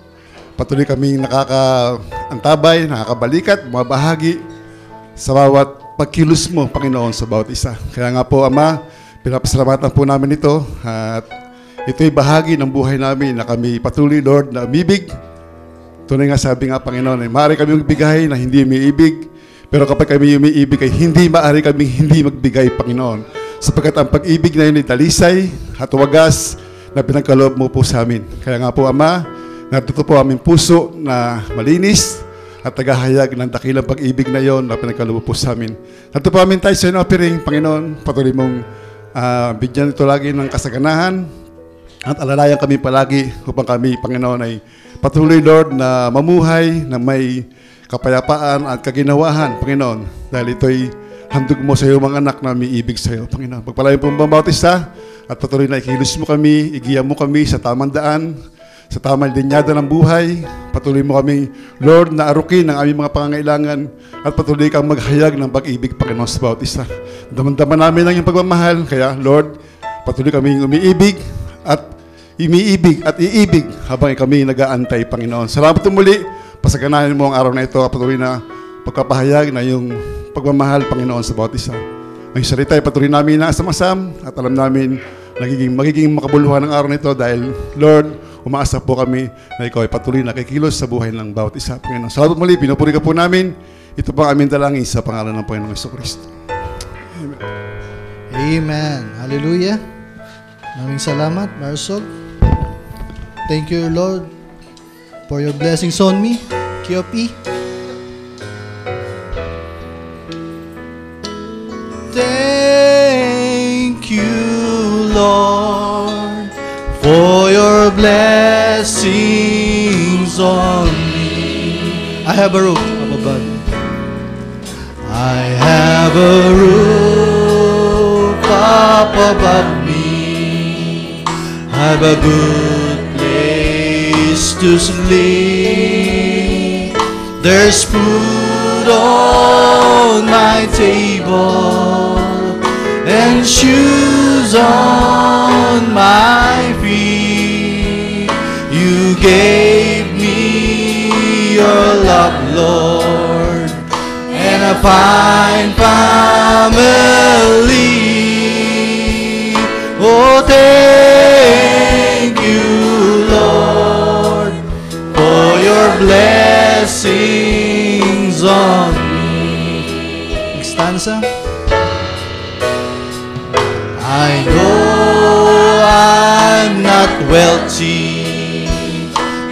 Patuloy kaming nakakaantabay, nakakabalikat, mabahagi sa bawat pagkilos mo, Panginoon, sa bawat isa. Kaya nga po, Ama, pinapasalamatan po namin ito at ito'y bahagi ng buhay namin na kami patuloy, Lord, na umibig. Tunay nga sabi nga, Panginoon, ay maaari kami magbigay na hindi umiibig, pero kapag kami umiibig ay hindi maaari kami hindi magbigay, Panginoon. Sapagkat ang pag-ibig na yun ay talisay at wagas na pinagkaloob mo po sa amin. Kaya nga po, Ama, natuto po aming puso na malinis at tagahayag ng dakilang pag-ibig na yon na pinagkaloob po sa amin. Natuto po amin tayo sa offering, Panginoon, patuloy mong bigyan ito lagi ng kasaganahan at alalayan kami palagi upang kami, Panginoon, ay patuloy, Lord, na mamuhay na may kapayapaan at kaginawahan, Panginoon, dahil ito'y handog mo sa iyo mga anak na umiibig sa iyo, Panginoon. Pagpalain po ang bawatisa at patuloy na ikilos mo kami, igiyan mo kami sa tamang daan, sa tamang linyada ng buhay. Patuloy mo kami, Lord, na arukin ang aming mga pangangailangan at patuloy kang maghayag ng pag-ibig, Panginoon, sa bawat isa. Daman-daman namin ang iyong pagmamahal. Kaya, Lord, patuloy kaming umiibig at iibig habang kami nag-aantay, Panginoon. Salamat muli. Pasaganahin mo ang araw na ito. Patuloy na pagkapahayag na yung pagmamahal, Panginoon, sa bawat isa. Ang salita ay patuloy namin na asam-asam at alam namin magiging makabuluhan ng araw na ito dahil, Lord, umaasa po kami na ikaw ay patuloy na kikilos sa buhay ng bawat isa, Panginoon. Salamat muli. Pinupuri ka po namin. Ito po ang aming dalangin sa pangalan ng Panginoong Jesucristo. Amen. Amen. Hallelujah. Maraming salamat, Marsog. Thank you, Lord, for your blessings on me. Kiopi. Thank you, Lord, for your blessings on me. I have a roof above. I have a roof up above me. I have a good place to sleep. There's food on my table and shoes on my feet. You gave me your love, Lord, and a find family. Oh, thank you, Lord, for your blessings on me. Next stanza. I know I'm not wealthy,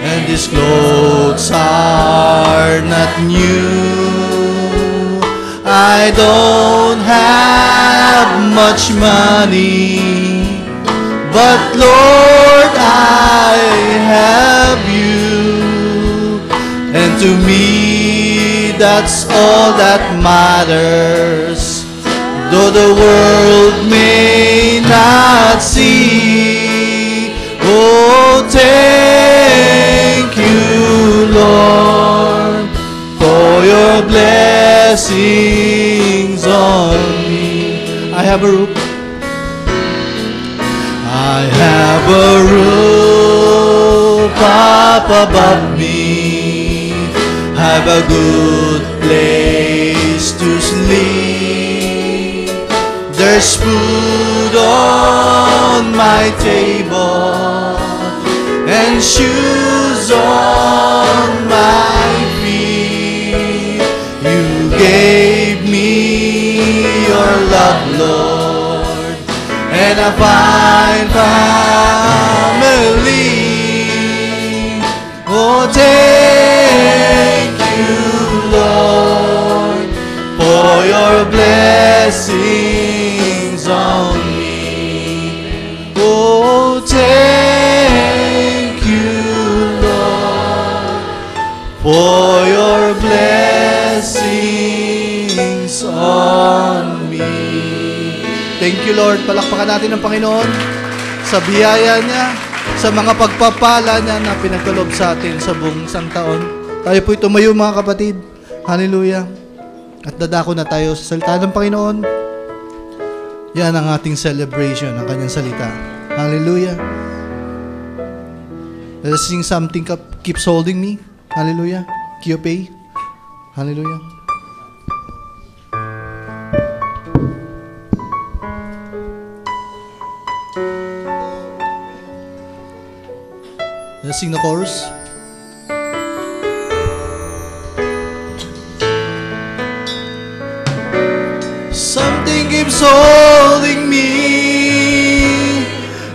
and these clothes are not new. I don't have much money, but Lord, I have you, and to me that's all that matters. Though the world may not see. Oh, thank you, Lord, for your blessings on me. I have a roof. I have a roof up above me. Have a good place to sleep. There's food on my table and shoes on my feet. You gave me your love, Lord, and a fine family. Oh, thank you, Lord, for your blessings on me. Oh, thank you, Lord, for your blessings on me. Thank you, Lord. Palakpakan natin ang Panginoon sa biyaya niya, sa mga pagpapala niya na pinagkaloob sa atin sa buong isang taon. Tayo po'y tumayo, mga kapatid. Hallelujah. At dadako na tayo sa salita ng Panginoon. Yan ang ating celebration, ang kanyang salita. Hallelujah. Let us sing something keeps holding me. Hallelujah. Q.P. Hallelujah. Let's sing the chorus. Something keeps holding me.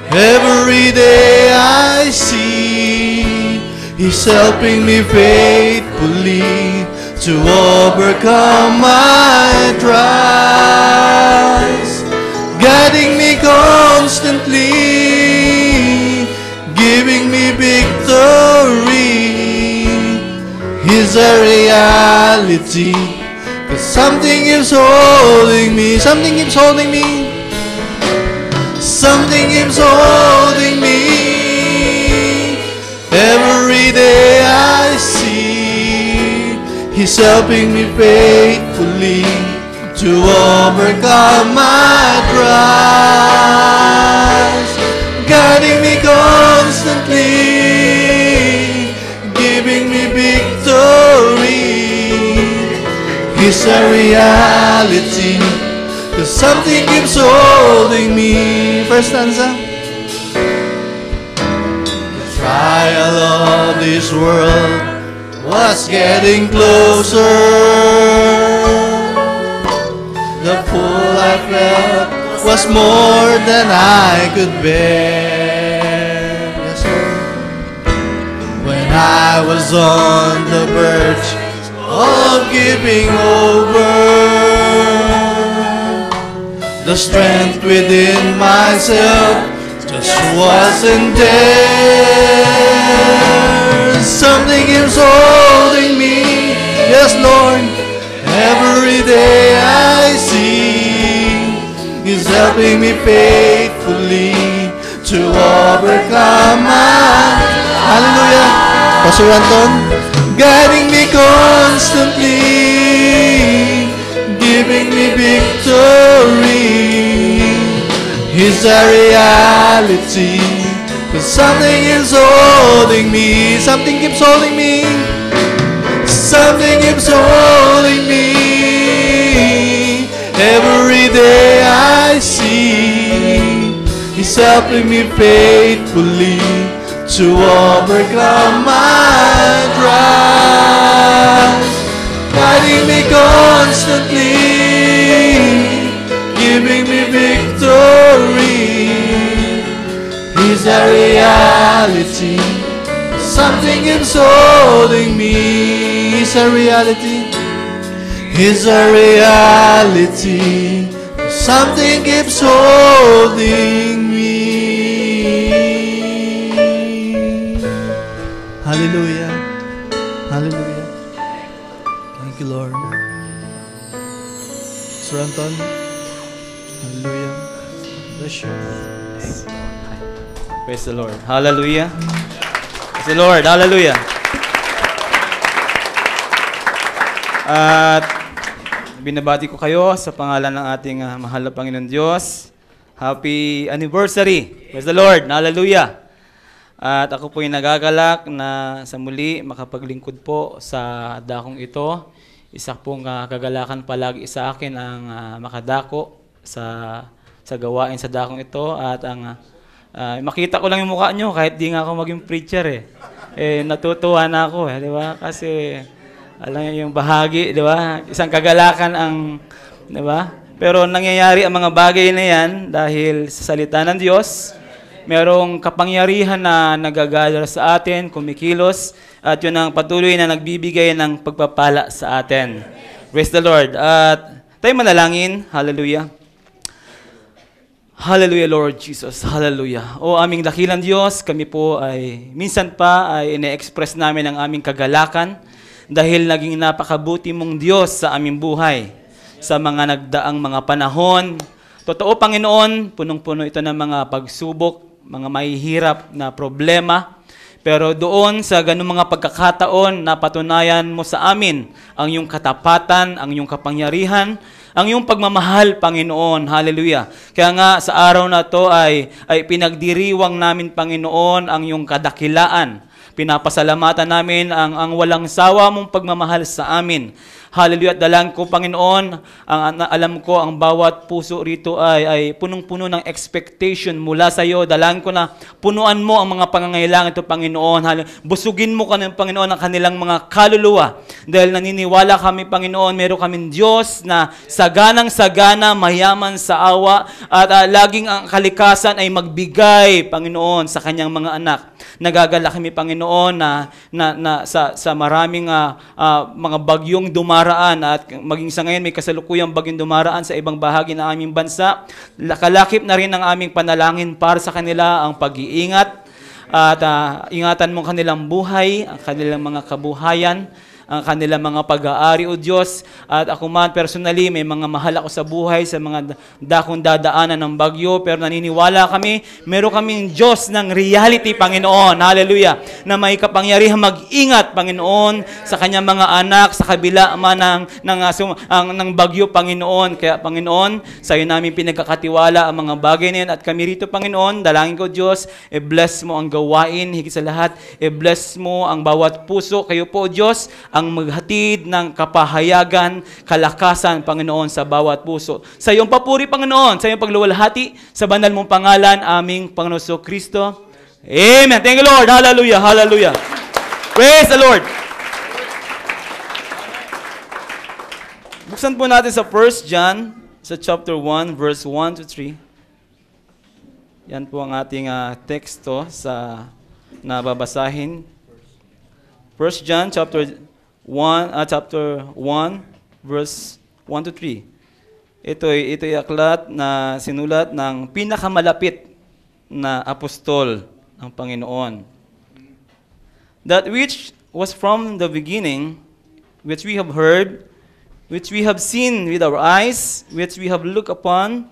Every day I see He's helping me faithfully to overcome my trials, guiding me constantly, giving me victory. He's a reality. Cause something keeps holding me. Something keeps holding me. Something keeps holding me. Every day I see He's helping me faithfully to overcome my trials, guiding me constantly, giving me victory. It's a reality, cause something keeps holding me. First stanza. The trial of this world was getting closer. The pull I felt was more than I could bear. Yes, Lord. When I was on the verge of giving over, the strength within myself just wasn't there. Something is holding me, yes Lord, every day I see He's helping me faithfully to overcome my, hallelujah, Pastor Anton, guiding me constantly, giving me victory. He's a reality. Cause something is holding me. Something keeps holding me. Something keeps holding me. Every day I see He's helping me faithfully to overcome my trials, guiding me constantly, giving me victory. He's a reality. Something keeps holding me. He's a reality. He's a reality. Something keeps holding me. Hallelujah. Hallelujah. Thank you, Lord. Sir Anton. Hallelujah. Bless you. Praise the Lord. Hallelujah. Praise the Lord. Hallelujah. At binabati ko kayo sa pangalan ng ating mahal na Panginoon Diyos. Happy anniversary. Praise the Lord. Hallelujah. At ako po ay nagagalak na sa muli makapaglingkod po sa dakong ito. Isa pong kagalakan palagi sa akin ang makadako sa gawain sa dakong ito. At ang makita ko lang yung mukha nyo kahit di nga ako maging preacher natutuwa na ako di ba? Kasi alam niyo yung bahagi, di ba? Isang kagalakan ang, di ba? Pero nangyayari ang mga bagay na yan dahil sa salita ng Diyos, merong kapangyarihan na nagagadala sa atin, kumikilos, at yun ang patuloy na nagbibigay ng pagpapala sa atin. Praise the Lord. At tayo manalangin. Hallelujah. Hallelujah, Lord Jesus. Hallelujah. O aming dakilang Diyos, kami po ay minsan pa ay ine-express namin ang aming kagalakan dahil naging napakabuti mong Diyos sa aming buhay. Sa mga nagdaang mga panahon, totoo Panginoon, punong-puno ito ng mga pagsubok, mga mahihirap na problema. Pero doon sa ganung mga pagkakataon, napatunayan mo sa amin ang iyong katapatan, ang iyong kapangyarihan, ang iyong pagmamahal, Panginoon. Hallelujah. Kaya nga sa araw na to ay pinagdiriwang namin, Panginoon, ang iyong kadakilaan. Pinapasalamatan namin ang walang sawa mong pagmamahal sa amin. Hallelujah. At dalang ko, Panginoon, alam ko ang bawat puso rito ay punong-puno ng expectation mula sa iyo. Dalang ko na punuan mo ang mga pangangailangan ito, Panginoon. Busugin mo kanil, Panginoon, ang kanilang mga kaluluwa. Dahil naniniwala kami, Panginoon, meron kaming Diyos na saganang-sagana, mayaman sa awa, at laging ang kalikasan ay magbigay, Panginoon, sa kanyang mga anak. Nagagala kami, Panginoon, na sa maraming mga bagyong dumaraan at maging sa ngayon may kasalukuyang bagyong dumaraan sa ibang bahagi ng aming bansa. Kalakip na rin ang aming panalangin para sa kanila ang pag-iingat at ingatan mo kanilang buhay, ang kanilang mga kabuhayan, ang kanilang mga pag-aari, O Diyos. At ako man personally, may mga mahal ako sa buhay, sa mga dakong dadaanan ng bagyo, pero naniniwala kami, meron kaming Diyos ng reality, Panginoon. Hallelujah. Na may kapangyarihan mag-ingat, Panginoon, sa kanyang mga anak, sa kabila man ng bagyo, Panginoon. Kaya, Panginoon, sa iyo namin pinagkakatiwala ang mga bagay na yan. At kami rito, Panginoon, dalangin ko, Diyos, bless mo ang gawain, higit sa lahat, bless mo ang bawat puso. Kayo po, Diyos, ang maghatid ng kapahayagan, kalakasan, Panginoon, sa bawat puso. Sa iyong papuri, Panginoon, sa iyong pagluwalhati, sa banal mong pangalan, aming Panginoon Kristo. Amen. Thank you, Lord. Hallelujah. Hallelujah. Praise the Lord. Buksan po natin sa 1 John, sa chapter 1, verse 1 to 3. Yan po ang ating teksto sa nababasahin. 1 John, chapter 1, verse 1 to 3. Ito'y aklat na sinulat ng pinakamalapit na apostol ng Panginoon. That which was from the beginning, which we have heard, which we have seen with our eyes, which we have looked upon,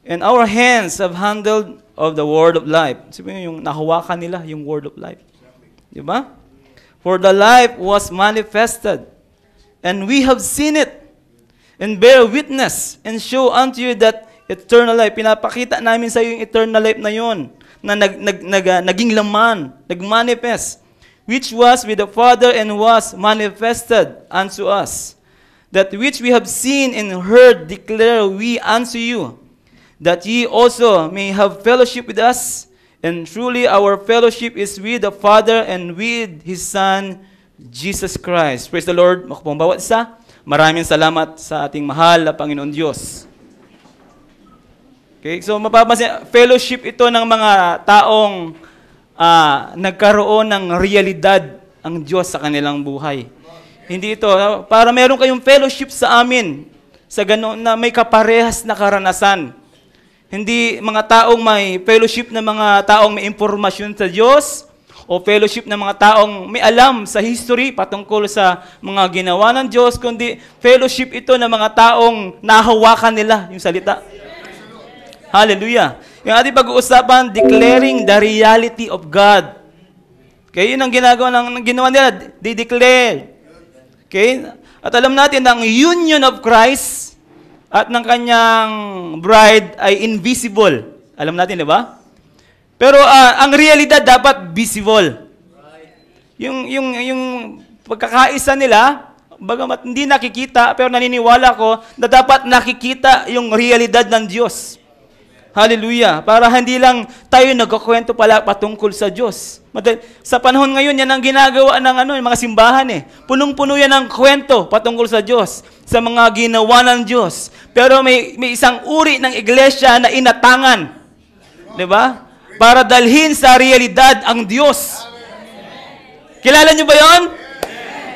and our hands have handled of the word of life. Sabi yung nahawakan nila, yung word of life. Diba? For the life was manifested, and we have seen it, and bear witness, and show unto you that eternal life. Pinapakita namin sa iyo yung eternal life na yun, na naging laman, nagmanifest, which was with the Father and was manifested unto us. That which we have seen and heard declare we unto you, that ye also may have fellowship with us. And truly our fellowship is with the Father and with His Son, Jesus Christ. Praise the Lord. Makapong bawat isa. Maraming salamat sa ating mahal na Panginoon Diyos. Okay, so mapapansin, fellowship ito ng mga taong nagkaroon ng realidad ang Diyos sa kanilang buhay. Hindi ito, para meron kayong fellowship sa amin, sa ganoon na may kaparehas na karanasan. Hindi mga taong may fellowship na mga taong may impormasyon sa Diyos, o fellowship ng mga taong may alam sa history patungkol sa mga ginawa ng Diyos, kundi fellowship ito ng mga taong nahawakan nila yung salita. Hallelujah. Yung ating pag-uusapan, declaring the reality of God. Okay, yun ang ginawa nila, they declare. Okay? At alam natin na ang union of Christ at ng kanyang bride ay invisible. Alam natin, di ba? Pero ang realidad dapat visible. Yung pagkakaisa nila, bagamat hindi nakikita, pero naniniwala ko na dapat nakikita yung realidad ng Diyos. Hallelujah. Para hindi lang tayo nagkukwento pala patungkol sa Diyos. Sa panahon ngayon, yan ang ginagawa ng mga simbahan eh. Punong-puno yan ng kwento patungkol sa Diyos, sa mga ginawa ng Diyos. Pero may isang uri ng iglesia na inatangan. Diba? Para dalhin sa realidad ang Diyos. Kilala niyo ba yon?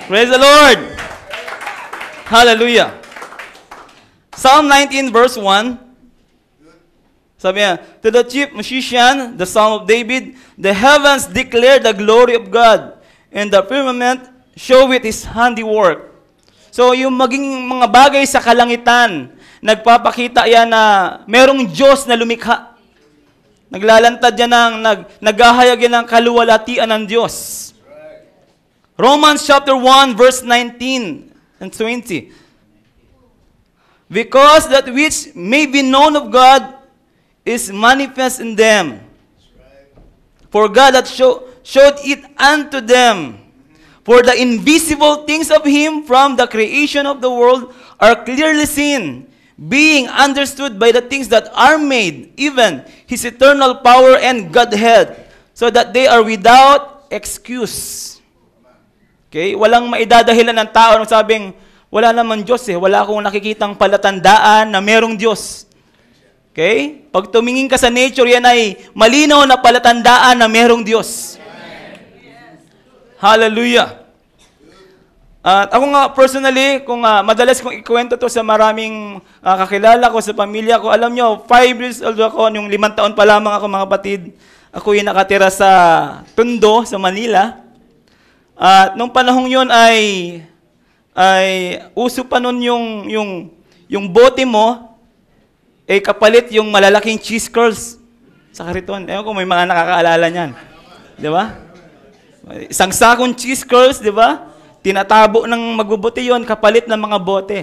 Praise the Lord. Hallelujah. Psalm 19 verse 1. Sabi niya, to the chief musician, the Psalm of David, the heavens declare the glory of God, and the firmament show it His handiwork. So yung maging mga bagay sa kalangitan, nagpapakita yan na merong Diyos na lumikha. Naglalantad yan naghahayag yan ng kaluwalhatian ng Diyos. Romans chapter 1 verse 19 and 20. Because that which may be known of God is manifest in them. For God hath showed it unto them. For the invisible things of Him from the creation of the world are clearly seen, being understood by the things that are made, even His eternal power and Godhead, so that they are without excuse. Okay? Walang maidadahilan ng tao nung sabing, wala naman Diyos eh, wala akong nakikitang palatandaan na merong Diyos. Okay? Pag tumingin ka sa nature, yan ay malinaw na palatandaan na merong Diyos. Hallelujah. At ako nga personally, kung madalas kong ikwento to sa maraming kakilala ko, sa pamilya ko, alam nyo, 5 years old ako, yung 5 taon pa lamang ako mga kapatid, ako yung nakatira sa Tondo, sa Manila. At nung panahong yun ay uso pa nun yung bote mo, kapalit yung malalaking cheese curls sa kariton. Ewan ko, may mga nakakaalala niyan. Di ba? Isang sakong cheese curls, di ba? Tinatabo ng magbubuti yon, kapalit ng mga bote.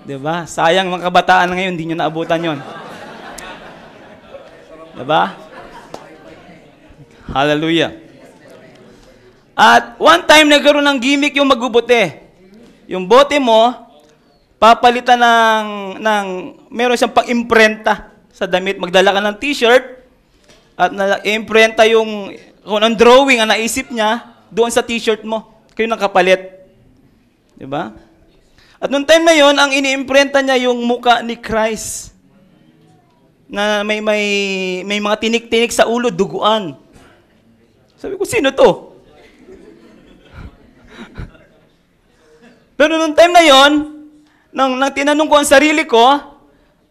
Diba? Sayang mga kabataan ngayon, hindi nyo naabutan yon. Diba? Hallelujah. At one time, nagkaroon ng gimmick yung magbubuti. Yung bote mo, papalitan meron siyang pang-imprenta sa damit. Magdala ka ng t-shirt, at na-imprenta kung ang drawing ang naisip niya, doon sa t-shirt mo. Kayo ng kapalit. Diba? At noong time na yon, ang ini-imprenta niya yung muka ni Christ. Na may mga tinik-tinik sa ulo, duguan. Sabi ko, sino to? Pero noong time na yon, nang tinanong ko ang sarili ko,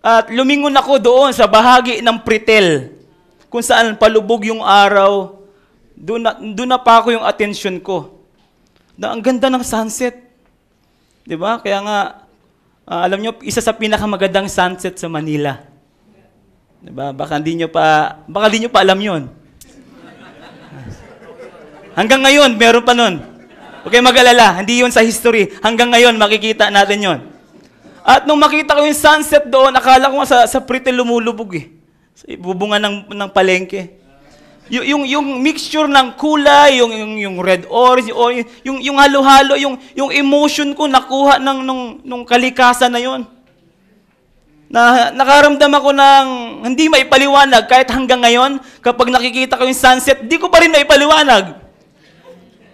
at lumingon ako doon sa bahagi ng Pretel, kung saan palubog yung araw, doon na pa ako yung atensyon ko. Ang ganda ng sunset. Diba? Kaya nga, alam nyo, isa sa pinakamagandang sunset sa Manila. Diba? Baka di nyo pa alam yun. Hanggang ngayon, meron pa nun. Okay, mag-alala, hindi yun sa history. Hanggang ngayon, makikita natin yun. At nung makita ko yung sunset doon, akala ko nga sa Pretel lumulubog eh. Sa bubungan ng palengke. Yung mixture ng kulay, yung red orange, yung halo-halo, yung emotion ko nakuha nung kalikasan na yon. Na nakaramdam ako ng hindi maipaliwanag kahit hanggang ngayon kapag nakikita ko yung sunset, di ko pa rin maipaliwanag.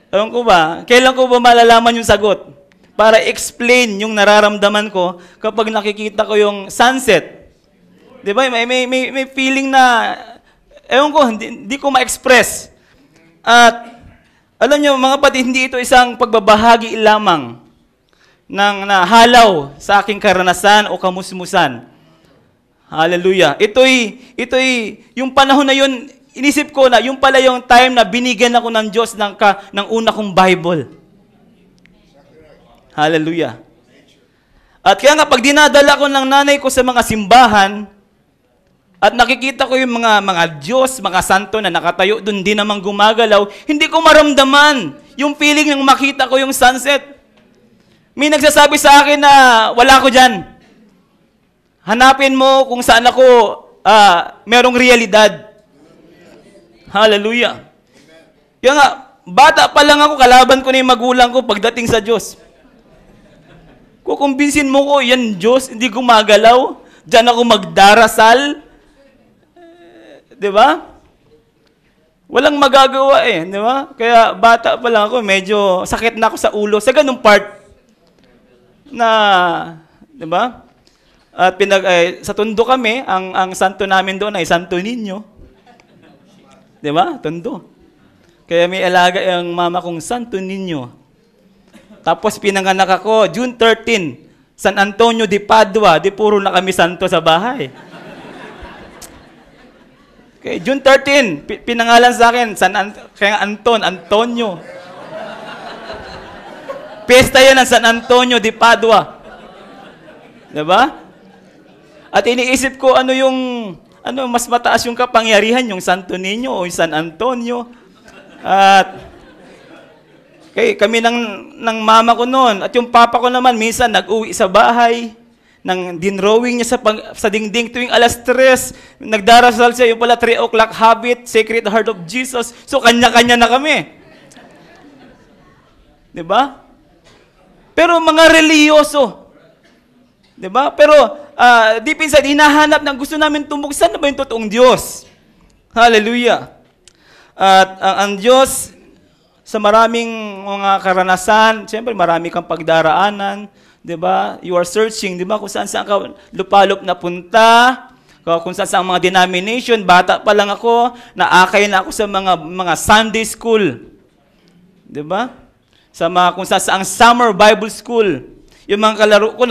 Ewan ko ba? Kailan ko ba malalaman yung sagot? Para explain yung nararamdaman ko kapag nakikita ko yung sunset. Di ba? May feeling na ewan ko, hindi ko ma-express. At alam nyo, mga kapatid, hindi ito isang pagbabahagi lamang ng nahalaw sa aking karanasan o kamusmusan. Hallelujah. Ito'y yung panahon na yun, inisip ko na yung pala yung time na binigyan ako ng Diyos ng una kong Bible. Hallelujah. At kaya nga, pag dinadala ko ng nanay ko sa mga simbahan, at nakikita ko yung mga Diyos, mga santo na nakatayo doon, di naman gumagalaw, hindi ko maramdaman yung feeling ng makita ko yung sunset. May nagsasabi sa akin na wala ko dyan. Hanapin mo kung saan ako merong realidad. Hallelujah. Kaya nga, bata pa lang ako, kalaban ko na yung magulang ko pagdating sa Diyos. Kukumbinsin mo ko, yan Diyos, hindi gumagalaw. Diyan ako magdarasal. Diba? Walang magagawa eh, di ba? Kaya bata pa lang ako, medyo sakit na ako sa ulo sa ganung part na, di ba? At sa Tondo kami, ang santo namin doon ay Santo Niño. Di ba? Tondo. Kaya may alaga ang mama kong Santo Niño. Tapos pinanganak ako, June 13, San Antonio de Padua, di puro na kami santo sa bahay. Okay, June 13, pinangalan sa akin, kaya Antonio. Pesta yan ng San Antonio de Padua. Diba? At iniisip ko mas mataas yung kapangyarihan, yung Santo Niño o yung San Antonio. At kami ng mama ko noon, at yung papa ko naman, minsan nag-uwi sa bahay, nang dinrowing niya sa dingding tuwing alas 3, nagdarasal siya, yung pala 3 o'clock habit, Sacred Heart of Jesus. So, kanya-kanya na kami. Diba? Pero mga reliyoso. Diba? Pero, deep inside, hinahanap ng gusto namin tumbok, saan na ba yung totoong Diyos? Hallelujah. At ang Diyos, sa maraming mga karanasan, siyempre marami kang pagdaraanan, diba? You are searching, diba? Kung saan ka lupalop na punta, kung saan ang mga denomination, bata pa lang ako, naakay na ako sa mga Sunday school. Diba? Kung saan ang summer Bible school. Yung mga kalaro ko,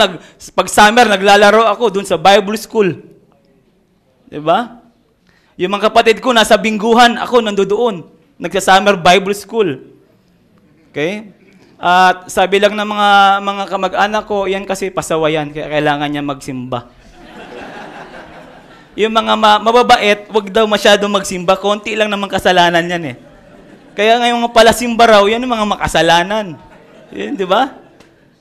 pag summer, naglalaro ako dun sa Bible school. Diba? Yung mga kapatid ko, nasa Bingguhan, ako nandoon. Nagsa-summer Bible school. Okay? At sabi lang ng mga kamag-anak ko, yan kasi pasawayan, kaya kailangan niya magsimba. Yung mga mababait, wag daw masyadong magsimba, konti lang naman kasalanan yan eh. Kaya ngayon mga palasimba raw, yan yung mga makasalanan. Yan, di ba?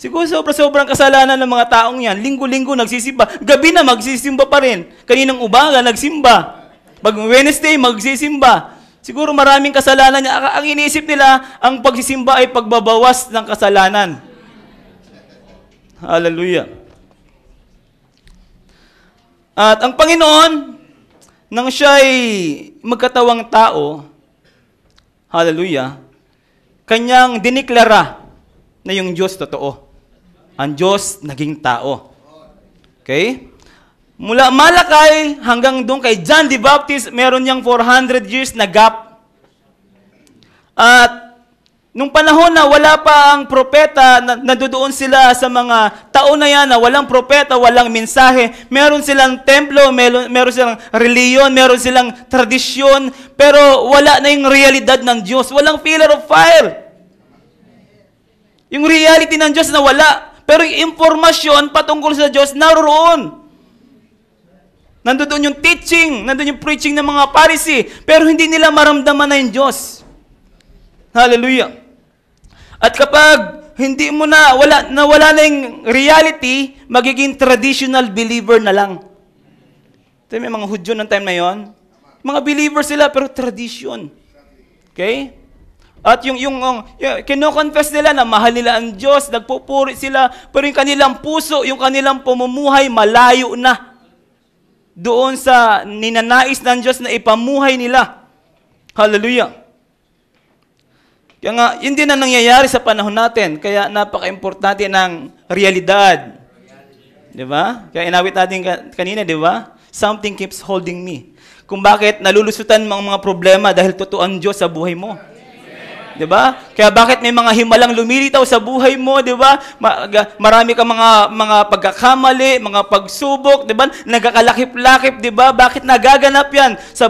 Siguro sobrang kasalanan ng mga taong yan. Linggo-linggo nagsisimba, gabi na magsisimba pa rin. Kaninang umaga nagsimba. Pag Wednesday magsisimba. Siguro maraming kasalanan niya. Ang iniisip nila, ang pagsisimba ay pagbabawas ng kasalanan. Hallelujah. At ang Panginoon, nang siya'y magkatawang tao, hallelujah, kanyang diniklara na yung Diyos totoo. Ang Diyos naging tao. Okay? Mula Malakay hanggang doon kay John the Baptist, meron niyang 400 years na gap. At nung panahon na wala pa ang propeta, nandoon sila sa mga taon na yan na walang propeta, walang mensahe, meron silang templo, meron silang reliyon, meron silang tradisyon, pero wala na yung realidad ng Diyos. Walang pillar of fire. Yung reality ng Diyos na wala. Pero yung informasyon patungkol sa Diyos naroon. Nandoon yung teaching, nandoon yung preaching ng mga Pharisee, pero hindi nila maramdaman na yung Diyos. Hallelujah. At kapag hindi mo nawala na yung reality, magiging traditional believer na lang. Ito may mga Hudyo ng time na yon. Mga believers sila, pero tradition. Okay? At yung kino-confess nila na mahal nila ang Diyos, nagpupuri sila, pero yung kanilang puso, yung kanilang pamumuhay, malayo na doon sa ninanais ng Diyos na ipamuhay nila. Hallelujah. Kaya nga, yun din ang nangyayari sa panahon natin. Kaya napaka-importante ng realidad. Di ba? Kaya inawit natin kanina, di ba? Something keeps holding me. Kung bakit nalulusutan mo ang mga problema dahil totoo ang Diyos sa buhay mo. Di ba? Kaya bakit may mga himalang lumilitaw sa buhay mo, di ba? Marami kang mga pagkakamali, mga pagsubok, di ba? Nagakalakip-lakip, di ba? Bakit nagaganap yan? Sa